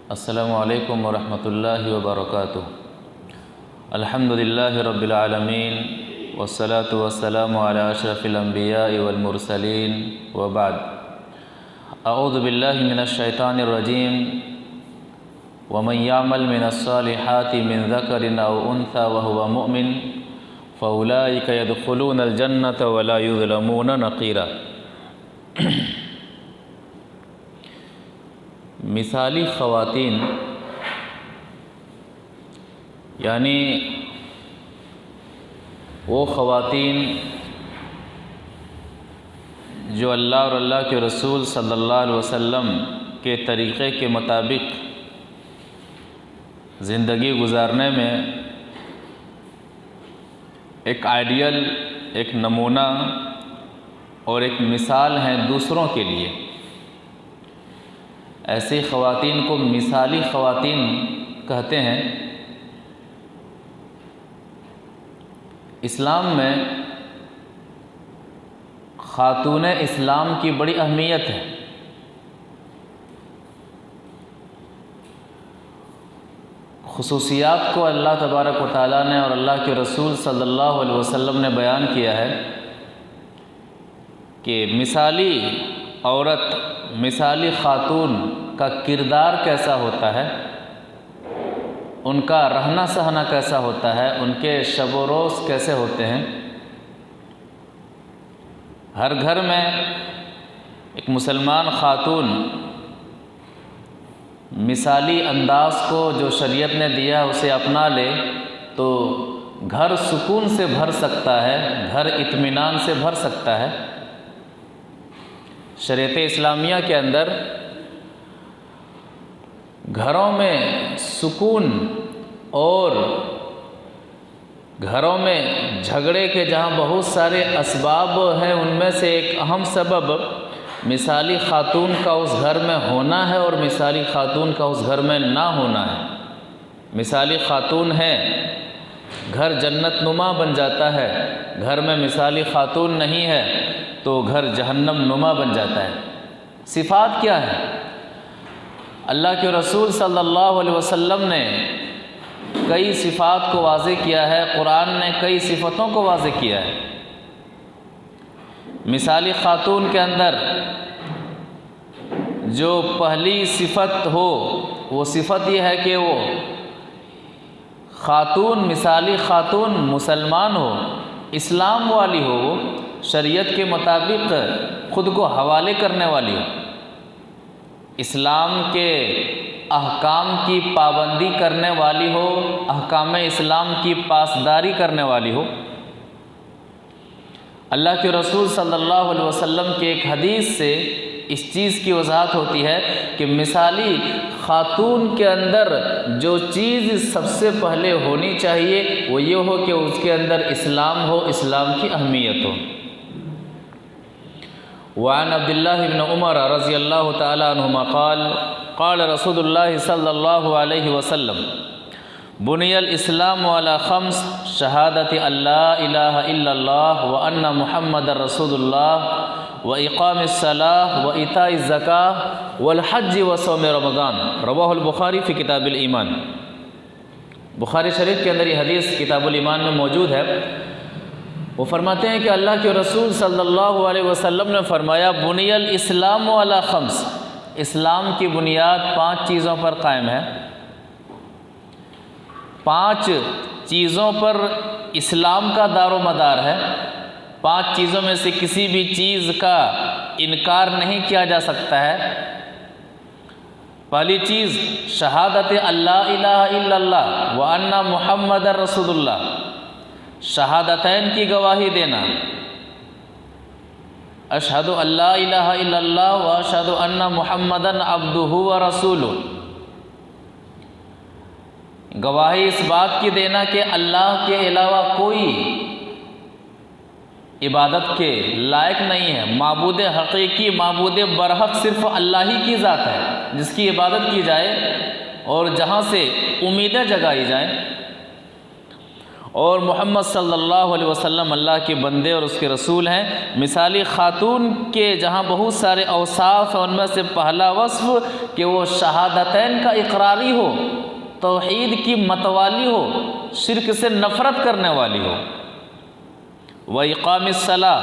अस्सलामु अलैकुम वरहमतुल्लाहि वबरकातुह। अल्हम्दुलिल्लाहि रब्बिल आलमीन वस्सलातु वस्सलामु अला अशरफिल अंबियाइ वल मुरसलीन व बाद। अऊज़ु बिल्लाहि मिनश शैतानिर रजीम। वमन यामल मिनस सालिहाति मिन ज़करिन औ उन्सा व हुवा मुमिन फ़उलाइका यदखुलूनल जन्नत व ला युज़लमून नक़ीरा। मिसाली ख़वातीन यानी वो ख़वातीन जो अल्लाह और अल्लाह के रसूल सल्लल्लाहु अलैहि वसल्लम के तरीक़े के मुताबिक ज़िंदगी गुजारने में एक आइडियल, एक नमूना और एक मिसाल हैं दूसरों के लिए। ऐसी ख़वातीन को मिसाली ख़वातीन कहते हैं। इस्लाम में ख़ातून इस्लाम की बड़ी अहमियत है। ख़ुसूसियात को अल्लाह तबारक व तआला ने और अल्लाह के रसूल सल्लल्लाहु अलैहि वसल्लम ने बयान किया है कि मिसाली औरत, मिसाली ख़ातून का किरदार कैसा होता है, उनका रहना सहना कैसा होता है, उनके शब व रोज़ कैसे होते हैं। हर घर में एक मुसलमान ख़ातून मिसाली अंदाज़ को जो शरीयत ने दिया उसे अपना ले तो घर सुकून से भर सकता है, घर इत्मीनान से भर सकता है। शरीयत इस्लामिया के अंदर घरों में सुकून और घरों में झगड़े के जहाँ बहुत सारे असबाब हैं, उनमें से एक अहम सबब मिसाली ख़ातून का उस घर में होना है और मिसाली ख़ातून का उस घर में ना होना है। मिसाली ख़ातून है, घर जन्नत नुमा बन जाता है। घर में मिसाली ख़ातून नहीं है तो घर जहन्नम नुमा बन जाता है। सिफ़ात क्या है? अल्लाह के रसूल सल्लल्लाहु अलैहि वसल्लम ने कई सिफ़ात को वाज़ेह किया है, कुरान ने कई सिफ़तों को वाज़ेह किया है। मिसाली ख़ातून के अंदर जो पहली सिफ़त हो वो सिफ़त ये है कि वो ख़ातून, मिसाली ख़ातून मुसलमान हो, इस्लाम वाली हो, वो शरीयत के मुताबिक ख़ुद को हवाले करने वाली हो, इस्लाम के अहकाम की पाबंदी करने वाली हो, अहकाम इस्लाम की पासदारी करने वाली हो। अल्लाह के रसूल सल्लल्लाहु अलैहि वसल्लम के एक हदीस से इस चीज़ की वजाहत होती है कि मिसाली ख़ातून के अंदर जो चीज़ सबसे पहले होनी चाहिए वो ये हो कि उसके अंदर इस्लाम हो, इस्लाम की अहमियत हो। वान अब्दुल्लाह इब्न उमर रज़ियल्लाहु तआला अन्हुमा क़ाल क़ाल रसूलुल्लाह सल्लल्लाहु अलैहि वसल्लम बुनियल इस्लाम अला ख़म्स शहादत अल्ला इलाहा इल्लल्लाह व अन्ना मुहम्मदर रसूलुल्लाह व इक़ामिस सलाह व इताइज़ ज़काह वल हज्ज व सौम रमज़ान। रवाहुल बुखारी फ़ी किताबिल ईमान। बुखारी शरीफ के अंदर ये हदीस किताबुल ईमान में मौजूद है। वो फरमाते हैं कि अल्लाह के रसूल सल्लल्लाहु अलैहि वसल्लम ने फरमाया बुनियल इस्लाम अला ख़म्स, इस्लाम की बुनियाद 5 चीज़ों पर कायम है। 5 चीज़ों पर इस्लाम का दारो मदार है। 5 चीज़ों में से किसी भी चीज़ का इनकार नहीं किया जा सकता है। पहली चीज़ शहादत अल्ला इलाहा इल्लल्लाह व अन्ना मुहम्मदर रसूलुल्लाह, शहादतैन की गवाही देना, अशहदु अल्ला इलाहा इल्लल्लाह व अशहदु अन्ना मुहम्मदन अब्दुहु व रसूलुहु। गवाही इस बात की देना कि अल्लाह के अलावा कोई इबादत के लायक नहीं है, माबूद हकीकी, माबूद बरहक सिर्फ अल्लाह ही की ज़ात है जिसकी इबादत की जाए और जहाँ से उम्मीदें जगाई जाएं। और मोहम्मद सल्लल्लाहु अलैहि वसल्लम अल्लाह के बंदे और उसके रसूल हैं। मिसाली ख़ातून के जहाँ बहुत सारे औसाफ हैं, उनमें से पहला वस्फ़ कि वो शहादतैन का इकरारी हो, तौहीद की मतवाली हो, शिर्क से नफ़रत करने वाली हो। व इक़ामिस्सलाह,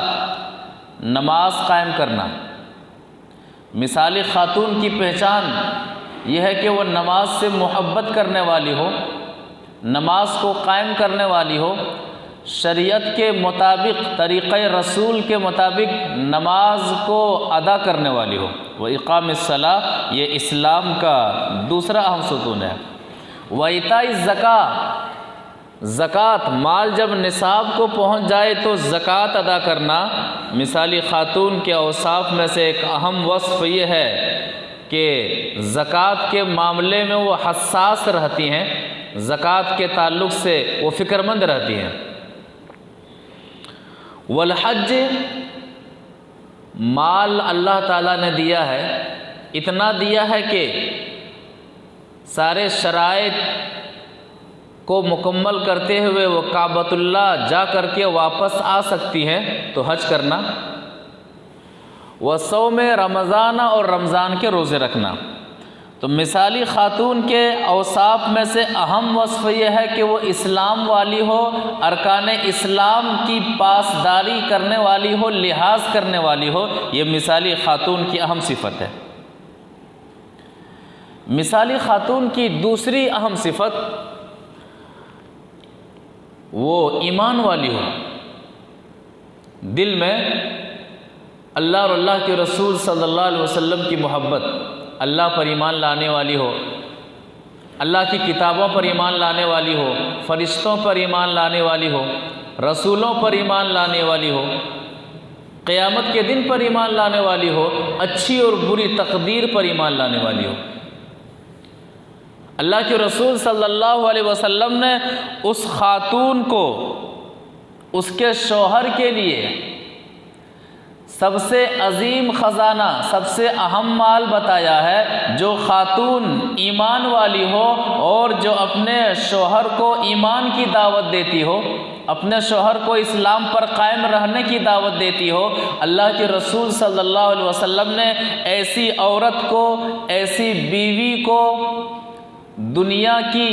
नमाज कायम करना। मिसाली ख़ातून की पहचान यह है कि वो नमाज से मोहब्बत करने वाली हो, नमाज को कायम करने वाली हो, शरीयत के मुताबिक, तरीक़े रसूल के मुताबिक नमाज को अदा करने वाली हो। व इक़ामिस्सलाह, ये इस्लाम का दूसरा अहम सुतून है। व इताई ज़कात, ज़कात, माल जब निसाब को पहुँच जाए तो ज़कात अदा करना। मिसाली ख़ातून के औसाफ में से एक अहम वस्फ़ ये है कि ज़कात के मामले में वो हसास रहती हैं, ज़कात के ताल्लुक़ से वो फ़िक्रमंद रहती हैं। वल हज, माल अल्लाह ताला ने दिया है, इतना दिया है कि सारे शराइत को मुकम्मल करते हुए वो काबतुल्लाह जा कर के वापस आ सकती हैं, तो हज करना। व सौम रमज़ाना, और रमज़ान के रोज़े रखना। तो मिसाली ख़ातून के औसाफ में से अहम वस्फ़ यह है कि वो इस्लाम वाली हो, अरकान इस्लाम की पासदारी करने वाली हो, लिहाज करने वाली हो। ये मिसाली ख़ातून की अहम सिफ़त है। मिसाली ख़ातून की दूसरी अहम सिफ़त वो ईमान वाली हो, दिल में अल्लाह और अल्लाह के रसूल सल्लल्लाहु अलैहि वसल्लम की मोहब्बत, अल्लाह पर ईमान लाने वाली हो, अल्लाह की किताबों पर ईमान लाने वाली हो, फ़रिश्तों पर ईमान लाने वाली हो, रसूलों पर ईमान लाने वाली हो, क़यामत के दिन पर ईमान लाने वाली हो, अच्छी और बुरी तकदीर पर ईमान लाने वाली हो। अल्लाह के रसूल सल्लल्लाहु अलैहि वसल्लम ने उस ख़ातून को उसके शौहर के लिए सबसे अजीम ख़जाना, सबसे अहम माल बताया है, जो ख़ातून ईमान वाली हो और जो अपने शौहर को ईमान की दावत देती हो, अपने शौहर को इस्लाम पर कायम रहने की दावत देती हो। अल्लाह के रसूल सल्लल्लाहु अलैहि वसल्लम ने ऐसी औरत को, ऐसी बीवी को दुनिया की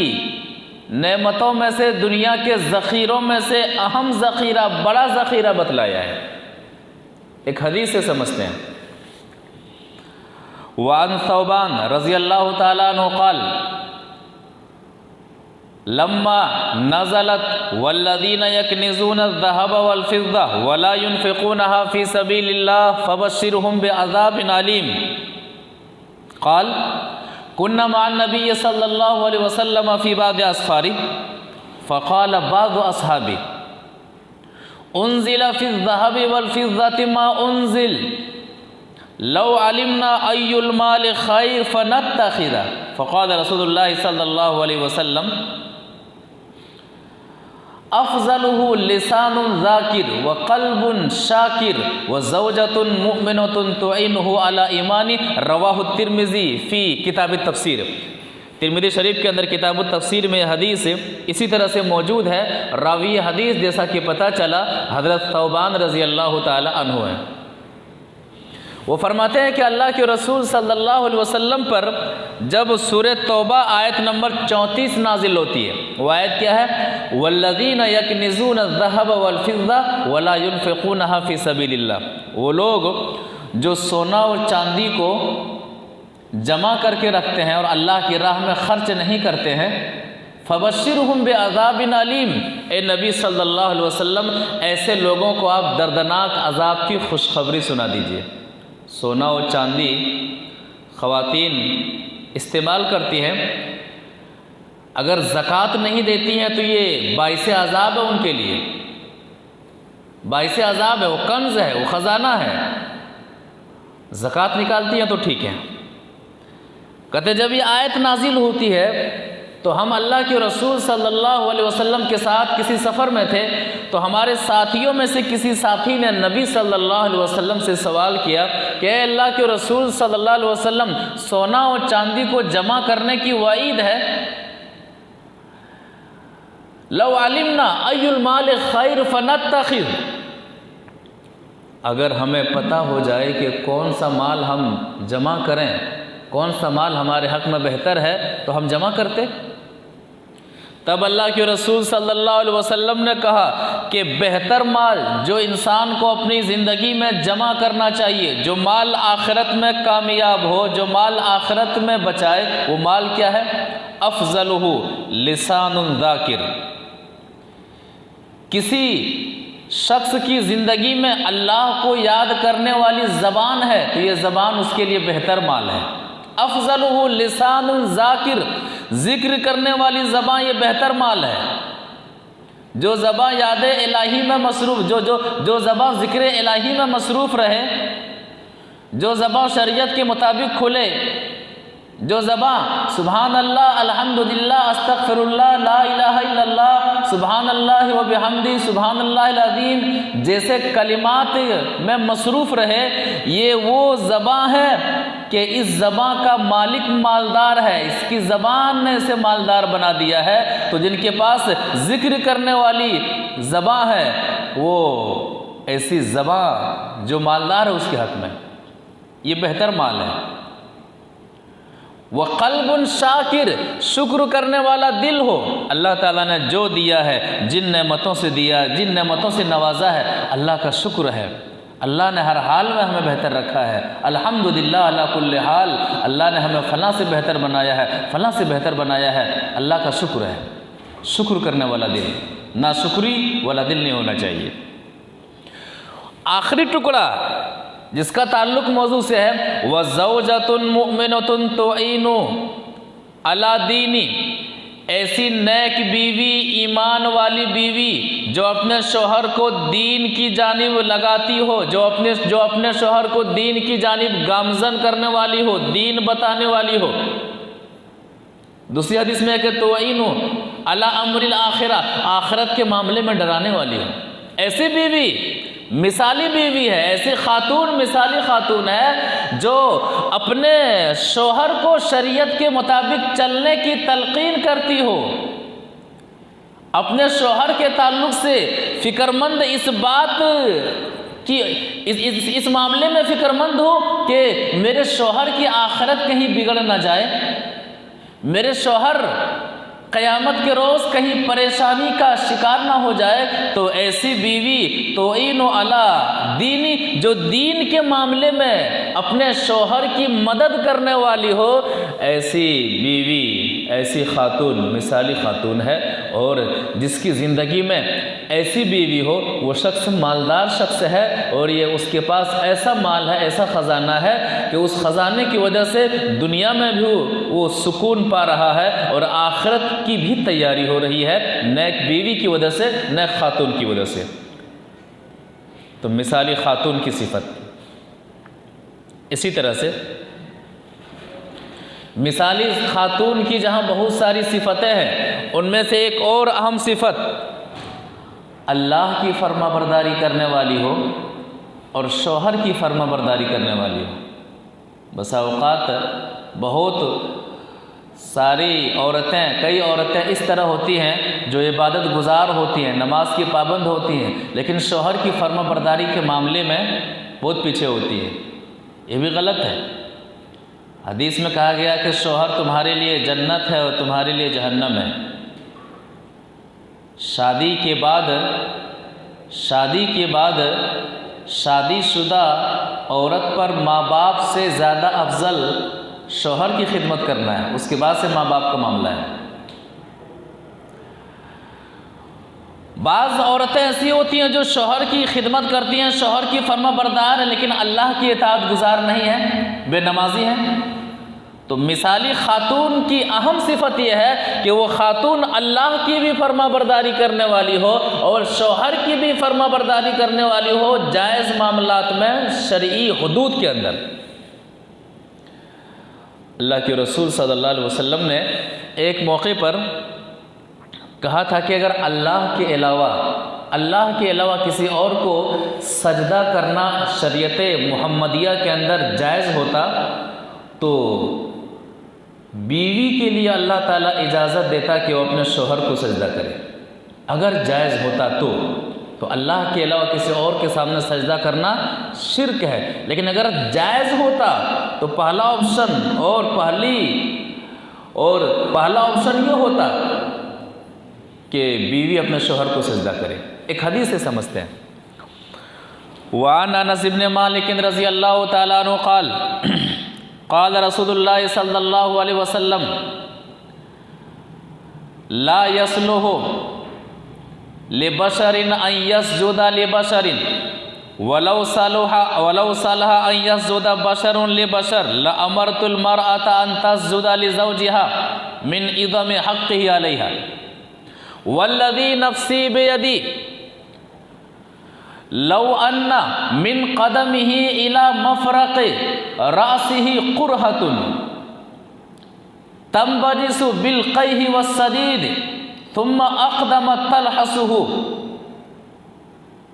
नेमतों में से, दुनिया के ज़ख़ीरों में से अहम ज़ख़ीरा, बड़ा ज़ख़ीरा बतलाया है। एक हदीस से समझते हैं। वान सौबान रज़ी अल्लाह ताला अन्हु क़ाल लम्मा नज़लत वल्लज़ीना यकनिज़ूना अज़्ज़हब वल फ़िज़्ज़ा वला युनफ़िक़ूनहा फ़ी सबीलिल्लाह फ़बश्शिरहुम बिअज़ाबिन अलीम। क़ाल कुन्ना मअन नबी सल्लल्लाहु अलैहि वसल्लम फ़ी बाद अस्फ़ारी फ़क़ाल बाज़ु अस्हाबी उन्ज़िला फ़िज़्ज़हबि वल फ़िज़्ज़ति मा उन्ज़िल लौ अलिमना अय्युल माल ख़ैर फ़नत्तख़िज़। फ़क़ाल रसूलुल्लाह सल्लल्लाहु अलैहि वसल्लम अफ़ज़लुहु लिसानुन ज़ाकिर व क़ल्बुन शाकिर व ज़ौजतुन मुअमिनतुन तुइनुहु अला ईमानी। रवाहु तिर्मिज़ी फ़ी किताब तफ़सीर। तिर्मिज़ी शरीफ के अंदर किताब तफ़सीर में हदीस इसी तरह से मौजूद है। रावी हदीस जैसा कि पता चला हज़रत सौबान रज़ी अल्लाह ताला अन्हु हैं। वो फरमाते हैं कि अल्लाह के रसूल सल्लल्लाहु अलैहि वसल्लम पर जब सूरह तौबा आयत नंबर 34 नाजिल होती है, वो आयत क्या है? वल्लज़ीना यकनिज़ूना अज़्ज़हब वल फ़िज़्ज़ा वला युनफ़िक़ूनहा फ़ी सबीलिल्लाह। वो लोग जो सोना और चांदी को जमा करके रखते हैं और अल्लाह की राह में खर्च नहीं करते हैं, फ़बश्शिरहुम बिअज़ाबिन अलीम। ए नबी सल्लल्लाहु अलैहि वसल्लम, ऐसे लोगों को आप दर्दनाक अज़ाब की खुशखबरी सुना दीजिए। सोना और चांदी ख़वातीन इस्तेमाल करती हैं, अगर ज़कात नहीं देती हैं तो ये बाइसे अज़ाब है उनके लिए, बाइसे अज़ाब है, वो कंज़ है, वो ख़जाना है। ज़कात निकालती हैं तो ठीक है। कहते जब ये आयत नाजिल होती है तो हम अल्लाह के रसूल सल्लल्लाहु अलैहि वसल्लम के साथ किसी सफ़र में थे, तो हमारे साथियों में से किसी साथी ने नबी सल्लल्लाहु अलैहि वसल्लम से सवाल किया कि अल्लाह के रसूल सल्लल्लाहु अलैहि वसल्लम, सोना और चांदी को जमा करने की वाईद है, लौ अलिमना अय्युल माल खैर फनत्तखिज़, अगर हमें पता हो जाए कि कौन सा माल हम जमा करें, कौन सा माल हमारे हक़ में बेहतर है, तो हम जमा करते। तब अल्लाह के रसूल सल्लल्लाहु अलैहि वसल्लम ने कहा कि बेहतर माल जो इंसान को अपनी ज़िंदगी में जमा करना चाहिए, जो माल आखिरत में कामयाब हो, जो माल आखिरत में बचाए, वो माल क्या है? अफ़ज़लुहु लिसानुन ज़ाकिर। किसी शख्स की ज़िंदगी में अल्लाह को याद करने वाली ज़बान है तो ये ज़बान उसके लिए बेहतर माल है। अफ़ज़लुहु लिसानुन ज़ाकिर, ज़िक्र करने वाली ज़बान ये बेहतर माल है। जो ज़बान याद इलाही में मसरूफ़, जो ज़बान ज़िक्र इलाही में मसरूफ़ रहे, जो ज़बान शरीयत के मुताबिक खुले, जो ज़बान सुबहान अल्लाह, अल्हम्दुलिल्लाह, अस्तग़फ़िरुल्लाह, ला इलाहा इल्लल्लाह, सुबहान अल्लाह व बिहम्दी, सुबहान अल्लाहिल अज़ीम जैसे कलिमात में मसरूफ़ रहे, ये वो ज़बान है कि इस ज़बान का मालिक मालदार है, इसकी ज़बान ने इसे मालदार बना दिया है। तो जिनके पास ज़िक्र करने वाली ज़बान है, वो ऐसी ज़बान जो मालदार है उसके हक़ में ये बेहतर माल है। वह क़ल्बुन शाकिर, शुक्र करने वाला दिल हो। अल्लाह ताला ने जो दिया है, जिन नेमतों से दिया, जिन नेमतों से नवाजा है, अल्लाह का शुक्र है। अल्लाह ने हर हाल में हमें बेहतर रखा है। अल्हम्दुलिल्लाह अला कुल्li हाल, अल्लाह ने हमें फ़लाँ से बेहतर बनाया है, फ़लाँ से बेहतर बनाया है। अल्लाह का शुक्र है। शुक्र करने वाला दिल, नाशुक्री वाला दिल नहीं होना चाहिए। आखिरी टुकड़ा जिसका ताल्लुक़ मौजू से है, व ज़ौजतुन मुअमिनतुन तुईनु अला दीनी, ऐसी नेक बीवी, ईमान वाली बीवी जो अपने शौहर को दीन की जानिब लगाती हो, जो अपने शौहर को दीन की जानिब गामज़न करने वाली हो, दीन बताने वाली हो। दूसरी हदीस में है कि तुईनु अला अम्रिल आखिरा, आखिरत के मामले में डराने वाली हो। ऐसी बीवी मिसाली बीवी है, ऐसी खातून मिसाली खातून है जो अपने शौहर को शरीयत के मुताबिक चलने की तलकीन करती हो, अपने शौहर के ताल्लुक से फ़िक्रमंद इस बात कि इस मामले में फ़िक्रमंद हो कि मेरे शौहर की आखिरत कहीं बिगड़ ना जाए, मेरे शौहर क़यामत के रोज़ कहीं परेशानी का शिकार ना हो जाए। तो ऐसी बीवी तो इनो अला दीनी, जो दीन के मामले में अपने शौहर की मदद करने वाली हो, ऐसी बीवी, ऐसी खातून मिसाली खातून है। और जिसकी ज़िंदगी में ऐसी बीवी हो, वो शख्स मालदार शख्स है और ये उसके पास ऐसा माल है, ऐसा ख़जाना है कि उस ख़जाने की वजह से दुनिया में भी वो सुकून पा रहा है और आखिरत की भी तैयारी हो रही है, नेक बीवी की वजह से, नेक खातून की वजह से। तो मिसाली खातून की सिफत। इसी तरह से मिसाली खातून की जहाँ बहुत सारी सिफतें हैं, उनमें से एक और अहम सिफत अल्लाह की फर्माबरदारी करने वाली हो और शौहर की फर्माबरदारी करने वाली हो। बसा औक़ात बहुत सारी औरतें, कई औरतें इस तरह होती हैं जो इबादत गुजार होती हैं, नमाज की पाबंद होती हैं, लेकिन शौहर की फर्माबरदारी के मामले में बहुत पीछे होती है। ये भी गलत है। हदीस में कहा गया कि शौहर तुम्हारे लिए जन्नत है और तुम्हारे लिए जहन्नम है। शादी के बाद शादीशुदा औरत पर माँ बाप से ज़्यादा अफजल शौहर की खिदमत करना है, उसके बाद से माँ बाप का मामला है। बाज़ औरतें ऐसी होती हैं जो शौहर की खिदमत करती हैं, शौहर की फर्माबरदार है, लेकिन अल्लाह की इताअत गुजार नहीं है, बेनमाजी हैं। तो मिसाली खातून की अहम सिफत यह है कि वो खातून अल्लाह की भी फर्माबरदारी करने वाली हो और शौहर की भी फर्माबरदारी करने वाली हो, जायज़ मामलात में, शरई हुदूद के अंदर। अल्लाह के रसूल सल्लल्लाहु अलैहि वसल्लम ने एक मौके पर कहा था कि अगर अल्लाह के अलावा किसी और को सजदा करना शरीयत मुहम्मदिया के अंदर जायज़ होता तो बीवी के लिए अल्लाह ताला इजाज़त देता कि वो अपने शौहर को सजदा करे। अगर जायज़ होता तो अल्लाह के अलावा किसी और के सामने सजदा करना शिर्क है। लेकिन अगर जायज़ होता तो पहला ऑप्शन ये होता कि बीवी अपने शोहर को सजदा करे। एक हदीस से समझते हैं। वान अनस इब्न मालिक रज़ियल्लाहु तआला अन्हु क़ाल क़ाल रसूलुल्लाह सल्लल्लाहु अलैहि वसल्लम ला यसलुहु लिबशरिन अन यसजुदा लिबशरिन वलौ सलहा अन यसजुदा बशरुन लिबशर लअमरतुल मरअता अन तस्जुदा लिज़ौजिहा मिन इज़मी हक़्क़िही अलैहा वल्लज़ी नफ़्सी बियदी लौ अन्ना मिन क़दमिही इला मफ़रक़ि रासिही क़ुरहतुन तंबजिसु बिलक़ैहि वस्सदीद थुम्मा अक़दम तलहसुहु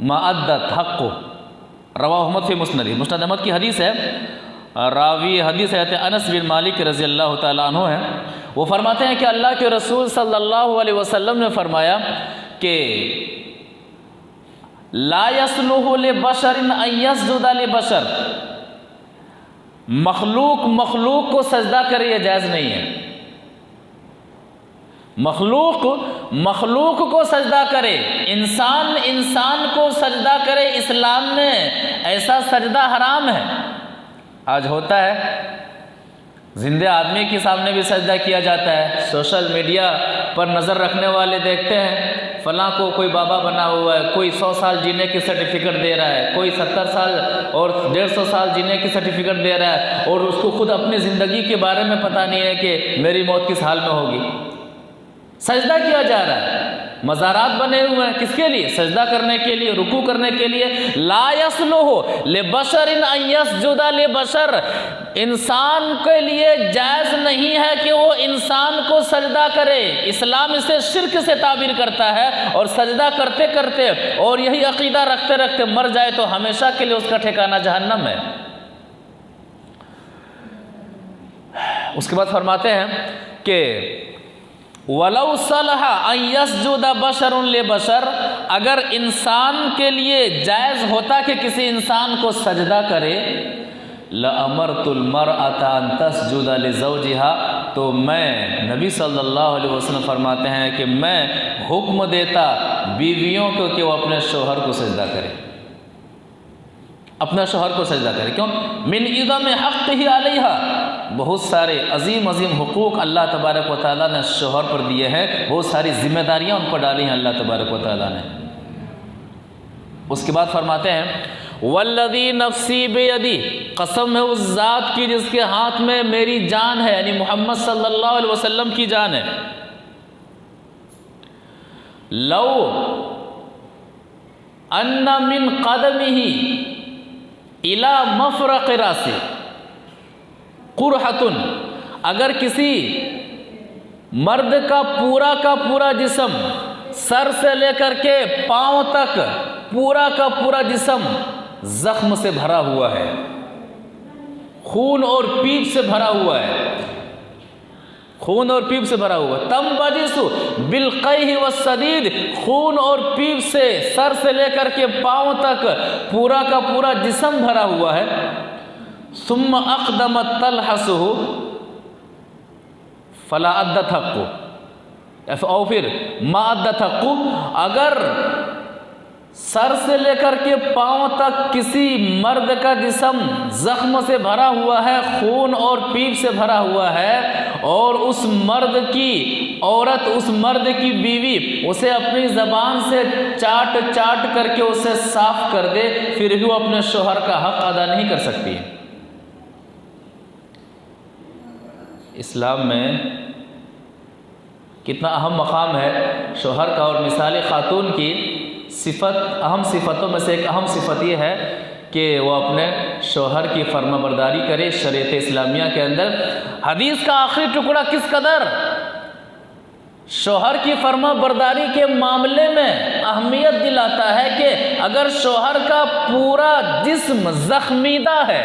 मा अद्दत हक़्क़ु रवाहु अहमद फी मुस्नद अहमद की हदीस है। रावी हदीस है अनस बिन मालिक रज़ियल्लाहु तआला अन्हु है। वो फरमाते हैं कि अल्लाह के रसूल सल्लल्लाहु अलैहि वसल्लम ने फरमाया कि ला यसलुहु लिबशरिन अन यसजुदा लिबशर, मखलूक को सजदा करे ये जायज़ नहीं है। मखलूक को सजदा करे, इंसान को सजदा करे, इस्लाम में ऐसा सजदा हराम है। आज होता है जिंदे आदमी के सामने भी सजदा किया जाता है। सोशल मीडिया पर नज़र रखने वाले देखते हैं फलां को कोई बाबा बना हुआ है, कोई 100 साल जीने की सर्टिफिकेट दे रहा है, कोई 70 साल और 150 साल जीने की सर्टिफिकेट दे रहा है, और उसको खुद अपनी ज़िंदगी के बारे में पता नहीं है कि मेरी मौत किस हाल में होगी। सजदा किया जा रहा है, मज़ारात बने हुए हैं, किसके लिए? सजदा करने के लिए, रुकू करने के लिए। ला यसलुहु लिबशरिन अन यसजुदा लिबशर, इंसान के लिए जायज़ नहीं है कि वो इंसान को सजदा करे। इस्लाम इसे शिर्क से ताबीर करता है, और सजदा करते करते और यही अकीदा रखते रखते मर जाए तो हमेशा के लिए उसका ठिकाना जहन्नम है। उसके बाद फरमाते हैं कि वलौ सलहा अन यसजुदा बशरुन लिबशर, अगर इंसान के लिए जायज़ होता कि किसी इंसान को सजदा करे, लअमरतुल मरअता अन तस्जुदा लिज़ौजिहा, तो मैं, नबी सल्लल्लाहु अलैहि वसल्लम फरमाते हैं कि मैं हुक्म देता बीवियों को कि वो अपने शोहर को सजदा करे, अपना शोहर को सजदा करे। क्यों? मिन इज़मी हक़्क़िही अलैहा, बहुत सारे अजीम हुकूक अल्लाह तबारक व तआला ने शोहर पर दिए हैं, बहुत सारी जिम्मेदारियां उन पर डाली हैं अल्लाह तबारक व तआला ने। उसके बाद फरमाते हैं वल्लज़ी नफ़्सी बियदी, कसम है उस ज़ात की जिसके हाथ में मेरी जान है, यानी मोहम्मद सल्लल्लाहु अलैहि वसल्लम की जान है। लौ अन्ना मिन क़दमिही इला मफ़रक़ि रासी क़ुरहतुन, अगर किसी मर्द का पूरा जिस्म, सर से लेकर के पांव तक पूरा का पूरा जिस्म जख्म से भरा हुआ है, खून और पीप से भरा हुआ है, तंबजिसु बिलक़ैहि वस्सदीद, खून और पीप से सर से लेकर के पांव तक पूरा का पूरा जिस्म भरा हुआ है। सुम्मा अक़दमत तलहसुहु फला अद्दत हक़्क़ु, और फिर मा अद्दत हक़्क़ु, अगर सर से लेकर के पांव तक किसी मर्द का जिस्म जख्म से भरा हुआ है, खून और पीप से भरा हुआ है, और उस मर्द की औरत, उस मर्द की बीवी उसे अपनी ज़बान से चाट करके उसे साफ कर दे, फिर भी वो अपने शोहर का हक़ अदा नहीं कर सकती है। इस्लाम में कितना अहम मकाम है शोहर का, और मिसाल खातून की सिफत, अहम सिफतों में से एक अहम सिफत ये है कि वो अपने शोहर की फर्माबरदारी करे शरीयत इस्लामिया के अंदर। हदीस का आखिरी टुकड़ा किस कदर शोहर की फर्माबरदारी के मामले में अहमियत दिलाता है कि अगर शोहर का पूरा जिस्म जख्मीदा है,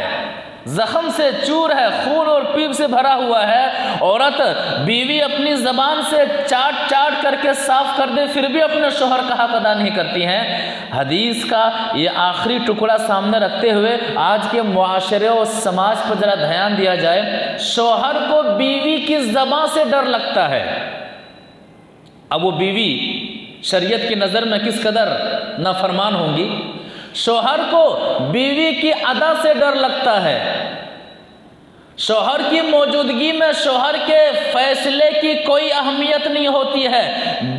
जख्म से चूर है, खून और पीप से भरा हुआ है, औरत बीवी अपनी ज़बान से चाट चाट करके साफ कर दे फिर भी अपने शोहर का हक अदा नहीं करती हैं। हदीस का ये आखिरी टुकड़ा सामने रखते हुए आज के मुआशरे और समाज पर ज़रा ध्यान दिया जाए। शोहर को बीवी की ज़बान से डर लगता है। अब वो बीवी शरीयत की नज़र में किस कदर नाफरमान होंगी। शोहर को बीवी की अदा से डर लगता है। शोहर की मौजूदगी में शोहर के फैसले की कोई अहमियत नहीं होती है।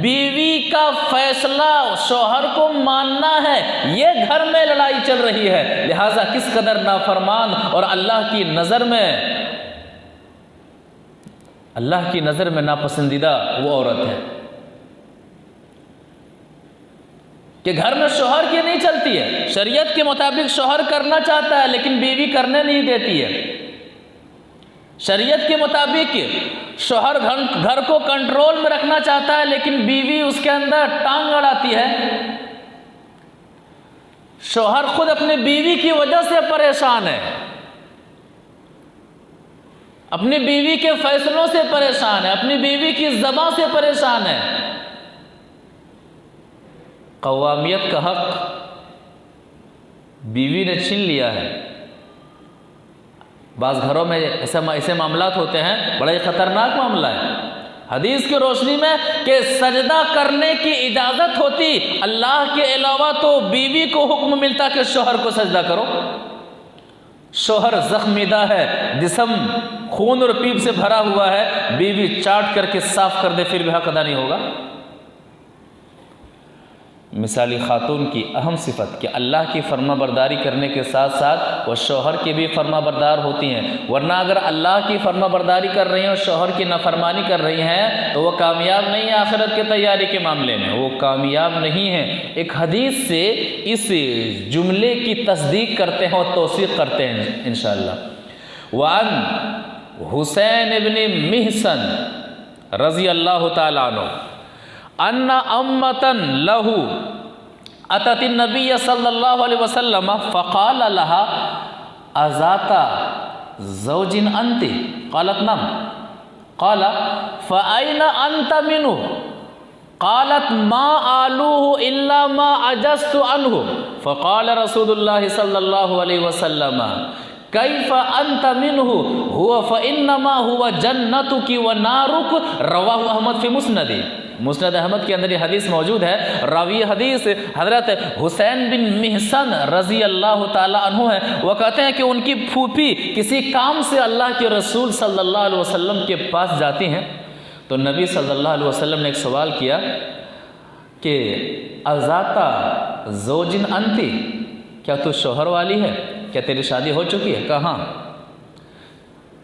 बीवी का फैसला शोहर को मानना है, ये घर में लड़ाई चल रही है। लिहाजा किस कदर नाफरमान और अल्लाह की नज़र में नापसंदीदा वो औरत है कि घर में शोहर की नहीं चलती है। शरीयत के मुताबिक शोहर करना चाहता है लेकिन बीवी करने नहीं देती है। शरीयत के मुताबिक शोहर घर को कंट्रोल में रखना चाहता है लेकिन बीवी उसके अंदर टांग अड़ाती है। शोहर खुद अपनी बीवी की वजह से परेशान है, अपनी बीवी के फैसलों से परेशान है, अपनी बीवी की ज़बान से परेशान है। कवामियत का हक बीवी ने छीन लिया है। बाज़ घरों में ऐसे मामलात होते हैं, बड़ा ही ख़तरनाक मामला है। हदीस की रोशनी में कि सजदा करने की इजाज़त होती अल्लाह के अलावा तो बीवी को हुक्म मिलता कि शोहर को सजदा करो। शोहर ज़ख्मीदा है, जिस्म खून और पीप से भरा हुआ है, बीवी चाट करके साफ कर दे फिर भी हक अदा नहीं होगा। मिसाली खातून की अहम सिफत कि अल्लाह की फर्माबरदारी करने के साथ साथ वह शोहर की भी फर्माबरदार होती हैं। वरना अगर अल्लाह की फर्माबरदारी कर रही हैं और शोहर की नाफरमानी कर रही हैं तो वह कामयाब नहीं है। आखिरत की तैयारी के मामले में वो कामयाब नहीं है। एक हदीस से इस जुमले की तस्दीक करते हैं और तौसीक़ करते हैं इंशाअल्लाह। वान हुसैन इब्न मिहसन रज़ी अल्लाह तआला अन्हु अन्ना अम्मतन लहू अतती नबी सल्लल्लाहु अलैहि वसल्लम फ़क़ाल लहा अज़ाता ज़ौजिन अंति क़ालत नम क़ाल फ़अयना अंत मिन्हु क़ालत मा आलूहु इल्ला मा अजज़्तु अन्हु फ़क़ाल रसूलुल्लाह सल्लल्लाहु अलैहि वसल्लम कैफ़ अंत मिन्हु हुवा फ़इन्नमा हुवा जन्नतुकी व नारुक। रवाहु अहमद फ़ी मुस्नदी। मुस्नद अहमद के अंदर ये हदीस मौजूद है। रावी हदीस हज़रत हुसैन बिन मिहसन रज़ी अल्लाह ताला अन्हु है। वह कहते हैं कि उनकी फूफी किसी काम से अल्लाह के रसूल सल्लल्लाहु अलैहि वसल्लम के पास जाती हैं तो नबी सल्लल्लाहु अलैहि वसल्लम ने एक सवाल किया कि अज़ाता ज़ौजिन अंती, क्या तू शोहर वाली है, क्या तेरी शादी हो चुकी है? कहाँ?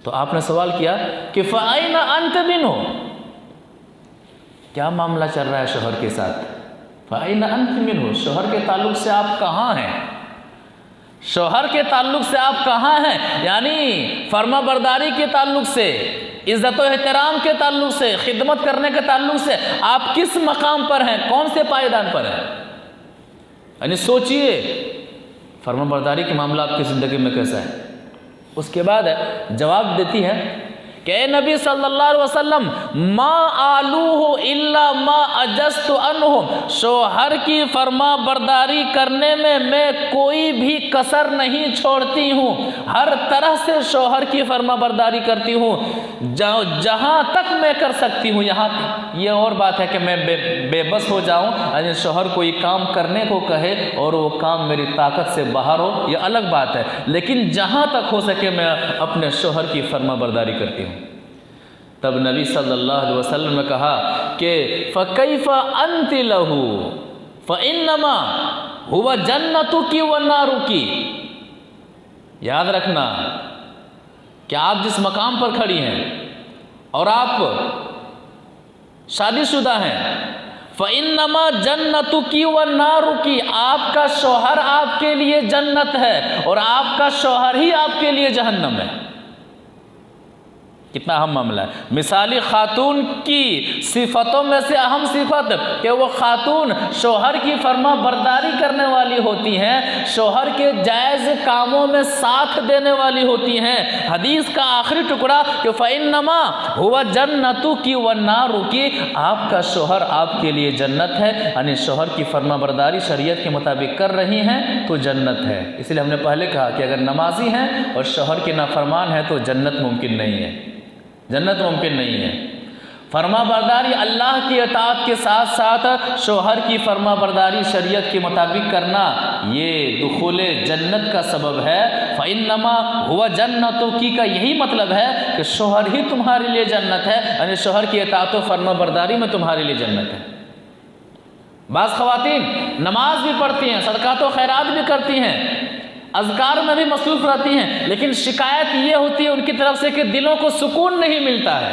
तो आपने सवाल किया कि फ़अयना अंत मिन्हु, क्या मामला चल रहा है शोहर के साथ? फ़अयना अंत मिन्हु, शोहर के ताल्लुक़ से आप कहाँ हैं? शोहर के ताल्लुक़ से आप कहाँ हैं? यानी फर्मा बरदारी के ताल्लुक़ से, इज़्ज़त व एहतराम के ताल्लुक़ से, खिदमत करने के ताल्लुक़ से आप किस मकाम पर हैं, कौन से पायदान पर हैं? यानी सोचिए फर्मा बरदारी के मामला आपकी ज़िंदगी में कैसा है। उसके बाद जवाब देती है कि नबी सल्लल्लाहु अलैहि वसल्लम मा आलूहु इल्ला मा अजज़्तु अन्हु, शोहर की फर्मा बरदारी करने में मैं कोई भी कसर नहीं छोड़ती हूँ, हर तरह से शोहर की फर्मा बरदारी करती हूँ जहाँ तक मैं कर सकती हूँ। यहाँ ये और बात है कि मैं बेबस हो जाऊँ, यानी शोहर कोई काम करने को कहे और वो काम मेरी ताकत से बाहर हो, ये अलग बात है, लेकिन जहाँ तक हो सके मैं अपने शोहर की फर्मा बरदारी करती हूँ। तब नबी सल्लल्लाहु अलैहि वसल्लम ने कहा कि फ़कैफ़ अंति लहू फ़इन्नमा हुवा जन्नतुकी व नारुकी। याद रखना कि आप जिस मकाम पर खड़ी हैं और आप शादीशुदा हैं, फ़इन्नमा जन्नतुकी व नारुकी, आपका शौहर आपके लिए जन्नत है और आपका शौहर ही आपके लिए जहन्नम है। कितना अहम मामला है। मिसाली खातून की सिफतों में से अहम सिफत कि वो खातून शोहर की फर्मा बरदारी करने वाली होती हैं, शोहर के जायज़ कामों में साथ देने वाली होती हैं। हदीस का आखिरी टुकड़ा कि फ़इन्नमा हुवा जन्नतु की व नारु की, आपका शोहर आपके लिए जन्नत है, यानी शोहर की फर्मा बरदारी शरीयत के मुताबिक कर रही हैं तो जन्नत है। इसलिए हमने पहले कहा कि अगर नमाजी हैं और शोहर के नाफरमान है तो जन्नत मुमकिन नहीं है, जन्नत मुमकिन नहीं है। फर्मा बरदारी अल्लाह की अताअत के साथ साथ शोहर की फर्मा बरदारी शरीयत के मुताबिक करना, ये दुखुले जन्नत का सबब है। फ़इन्नमा हुवा जन्नतु की का यही मतलब है कि शोहर ही तुम्हारे लिए जन्नत है, यानी शोहर की अताअत व फर्मा बरदारी में तुम्हारे लिए जन्नत है। बाज़ ख़वातीन नमाज भी पढ़ती हैं, सदक़ात व खैरात भी करती हैं, अज़कार में भी मसरूफ़ रहती हैं, लेकिन शिकायत ये होती है उनकी तरफ से कि दिलों को सुकून नहीं मिलता है,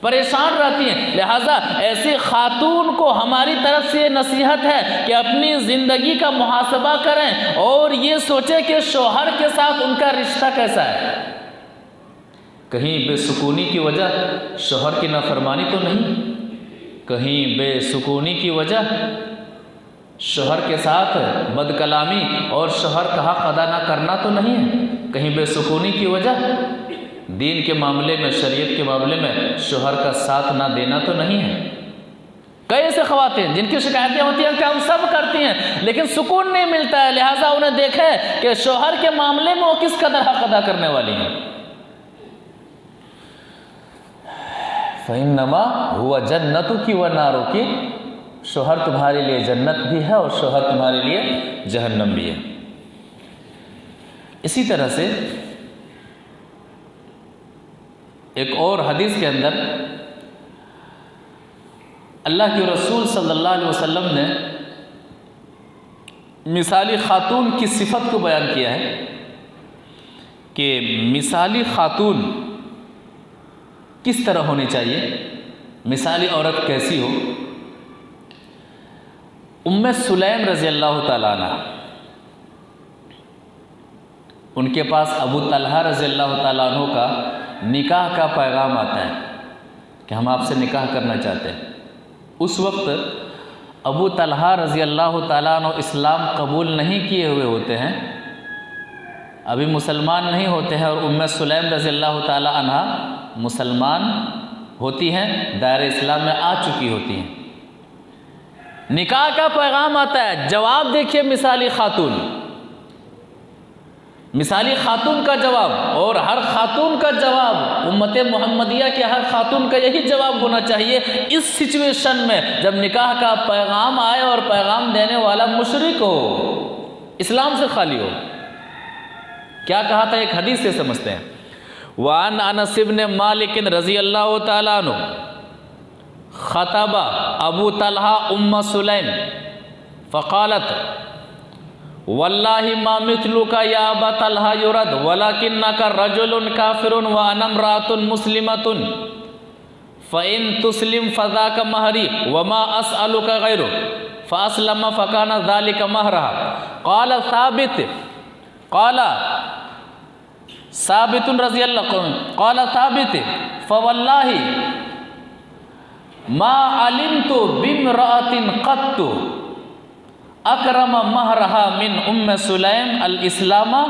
परेशान रहती हैं। लिहाजा ऐसी खातून को हमारी तरफ से नसीहत है कि अपनी ज़िंदगी का मुहासबा करें और ये सोचें कि शोहर के साथ उनका रिश्ता कैसा है। कहीं बेसुकूनी की वजह शोहर की नाफरमानी तो नहीं, कहीं बेसुकूनी की वजह शोहर के साथ बदकलामी और शोहर का हक अदा ना करना तो नहीं है, कहीं बेसुकूनी की वजह दीन के मामले में, शरीयत के मामले में शोहर का साथ ना देना तो नहीं है। कई ऐसे ख़वातीन जिनकी शिकायतें होती हैं कि हम सब करती हैं लेकिन सुकून नहीं मिलता है, लिहाजा उन्हें देखें कि शोहर के मामले में वो किस कदर हक अदा करने वाली हैं। फ़इन्नमा हुवा जन्नतु की व नारु की, शोहर तुम्हारे लिए जन्नत भी है और शोहर तुम्हारे लिए जहन्नम भी है। इसी तरह से एक और हदीस के अंदर अल्लाह के रसूल सल्लल्लाहु अलैहि वसल्लम ने मिसाली खातून की सिफत को बयान किया है कि मिसाली खातून किस तरह होनी चाहिए, मिसाली औरत कैसी हो। उम्मे सुलैम रज़ी अल्लाह ताला अन्हा, उनके पास अबू तलहा रज़ी अल्लाह ताला अन्हु का निकाह का पैगाम आता है कि हम आपसे निकाह करना चाहते हैं। उस वक्त अबू तलहा रज़ी अल्लाह ताला अन्हु इस्लाम कबूल नहीं किए हुए होते हैं, अभी मुसलमान नहीं होते हैं, और उम्मे सुलैम रज़ी अल्लाह ताला अन्हा मुसलमान होती हैं, दायरे इस्लाम में आ चुकी होती हैं। निकाह का पैगाम आता है, जवाब देखिए मिसाली खातून, मिसाली खातून का जवाब, और हर खातून का जवाब, उम्मत मोहम्मदिया के हर खातून का यही जवाब होना चाहिए इस सिचुएशन में जब निकाह का पैगाम आए और पैगाम देने वाला मुशरिक हो, इस्लाम से खाली हो। क्या कहा था, एक हदीस से समझते हैं। वान अनस इब्न मालिक रज़ी अल्लाह ताला अन्हु खतबा अबू तलहा उम्म सुलैम फ़क़ालत वल्लाहि मा मिथलुका या अबा तलहा युरद वलाकिन्नका रजुलुन काफिरुन व अना इम्राअतुन मुस्लिमतुन फ़इन तुस्लिम फ़ज़ाका महरी व मा असअलुका गैरु फ़अस्लम फ़काना ज़ालिका महरहा। क़ाल साबित क़ाल साबितुन रज़ी अल्लाह क़ाल साबित फ़वल्लाहि मा अलिमतु बिम्रअतिन क़त्तु अकरम महरहा मिन उम्म सुलैम अल इस्लामा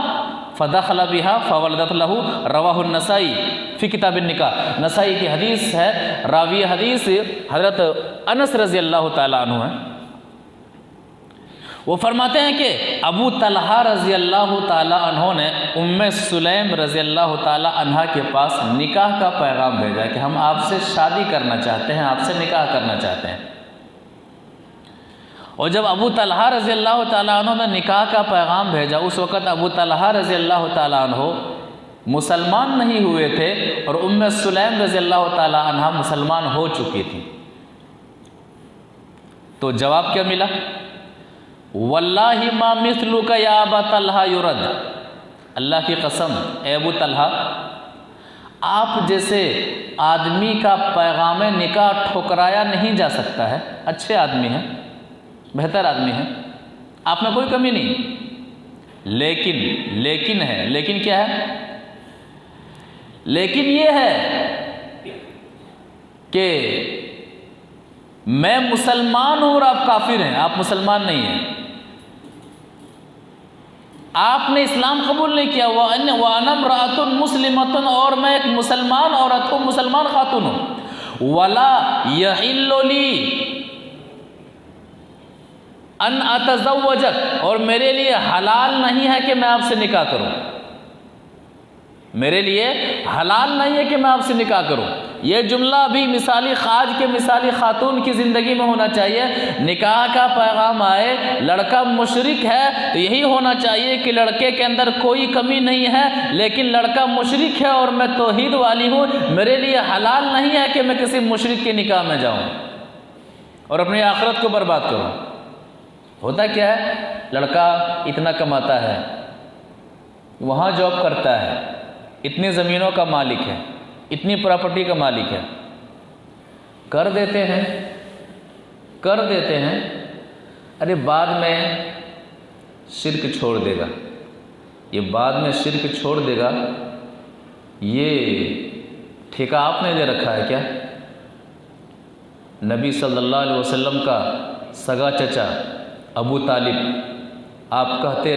फ़दख़ल बिहा फ़वलदत लहू। रवाहु नसाई फ़ी किताब निकाह। नसाई की हदीस है, रावी हदीस हज़रत अनस रज़ी अल्लाह ताला अन्हु है। वो फरमाते हैं कि अबू तलहा रज़ी अल्लाह ताला अन्हु ने उम्मे सुलैम रज़ी अल्लाह ताला अन्हा के पास निकाह का पैगाम भेजा कि हम आपसे शादी करना चाहते हैं, आपसे निकाह करना चाहते हैं। और जब अबू तलहा रज़ी अल्लाह ताला अन्हु ने निकाह का पैगाम भेजा, उस वक़्त अबू तलहा रज़ी अल्लाह ताला अन्हु मुसलमान नहीं हुए थे और उम्मे सुलैम रज़ी अल्लाह ताला अन्हा मुसलमान हो चुकी थी। तो जवाब क्या मिला, वल्लाहि मा मिथलुका या अबा तलहा युरद, अल्लाह की कसम ए अबू तलहा, आप जैसे आदमी का पैगाम निकाह ठुकराया नहीं जा सकता है। अच्छे आदमी हैं, बेहतर आदमी हैं, आप में कोई कमी नहीं, लेकिन है, लेकिन क्या है, लेकिन ये है कि मैं मुसलमान हूं और आप काफिर हैं, आप मुसलमान नहीं हैं, आपने इस्लाम कबूल नहीं किया। वानम रातुन मुस्लिमतुन, और मैं एक मुसलमान औरत हूं, मुसलमान खातून हूं। वला यहिल्लुली अन अतज़व्वजक, और मेरे लिए हलाल नहीं है कि मैं आपसे निकाह करूं, मेरे लिए हलाल नहीं है कि मैं आपसे निकाह करूं। यह जुमला भी मिसाली खाज के मिसाली खातून की ज़िंदगी में होना चाहिए। निकाह का पैगाम आए, लड़का मुशरिक है तो यही होना चाहिए कि लड़के के अंदर कोई कमी नहीं है, लेकिन लड़का मुशरिक है और मैं तौहीद वाली हूँ, मेरे लिए हलाल नहीं है कि मैं किसी मुशरिक के निकाह में जाऊँ और अपनी आखिरत को बर्बाद करूँ। होता क्या है, लड़का इतना कमाता है, वहाँ जॉब करता है, इतनी ज़मीनों का मालिक है, इतनी प्रॉपर्टी का मालिक है, कर देते हैं, अरे बाद में शिर्क छोड़ देगा, ये बाद में शिर्क छोड़ देगा, ये ठेका आपने ले रखा है क्या? नबी सल्लल्लाहु अलैहि वसल्लम का सगा चचा अबू तालिब आप कहते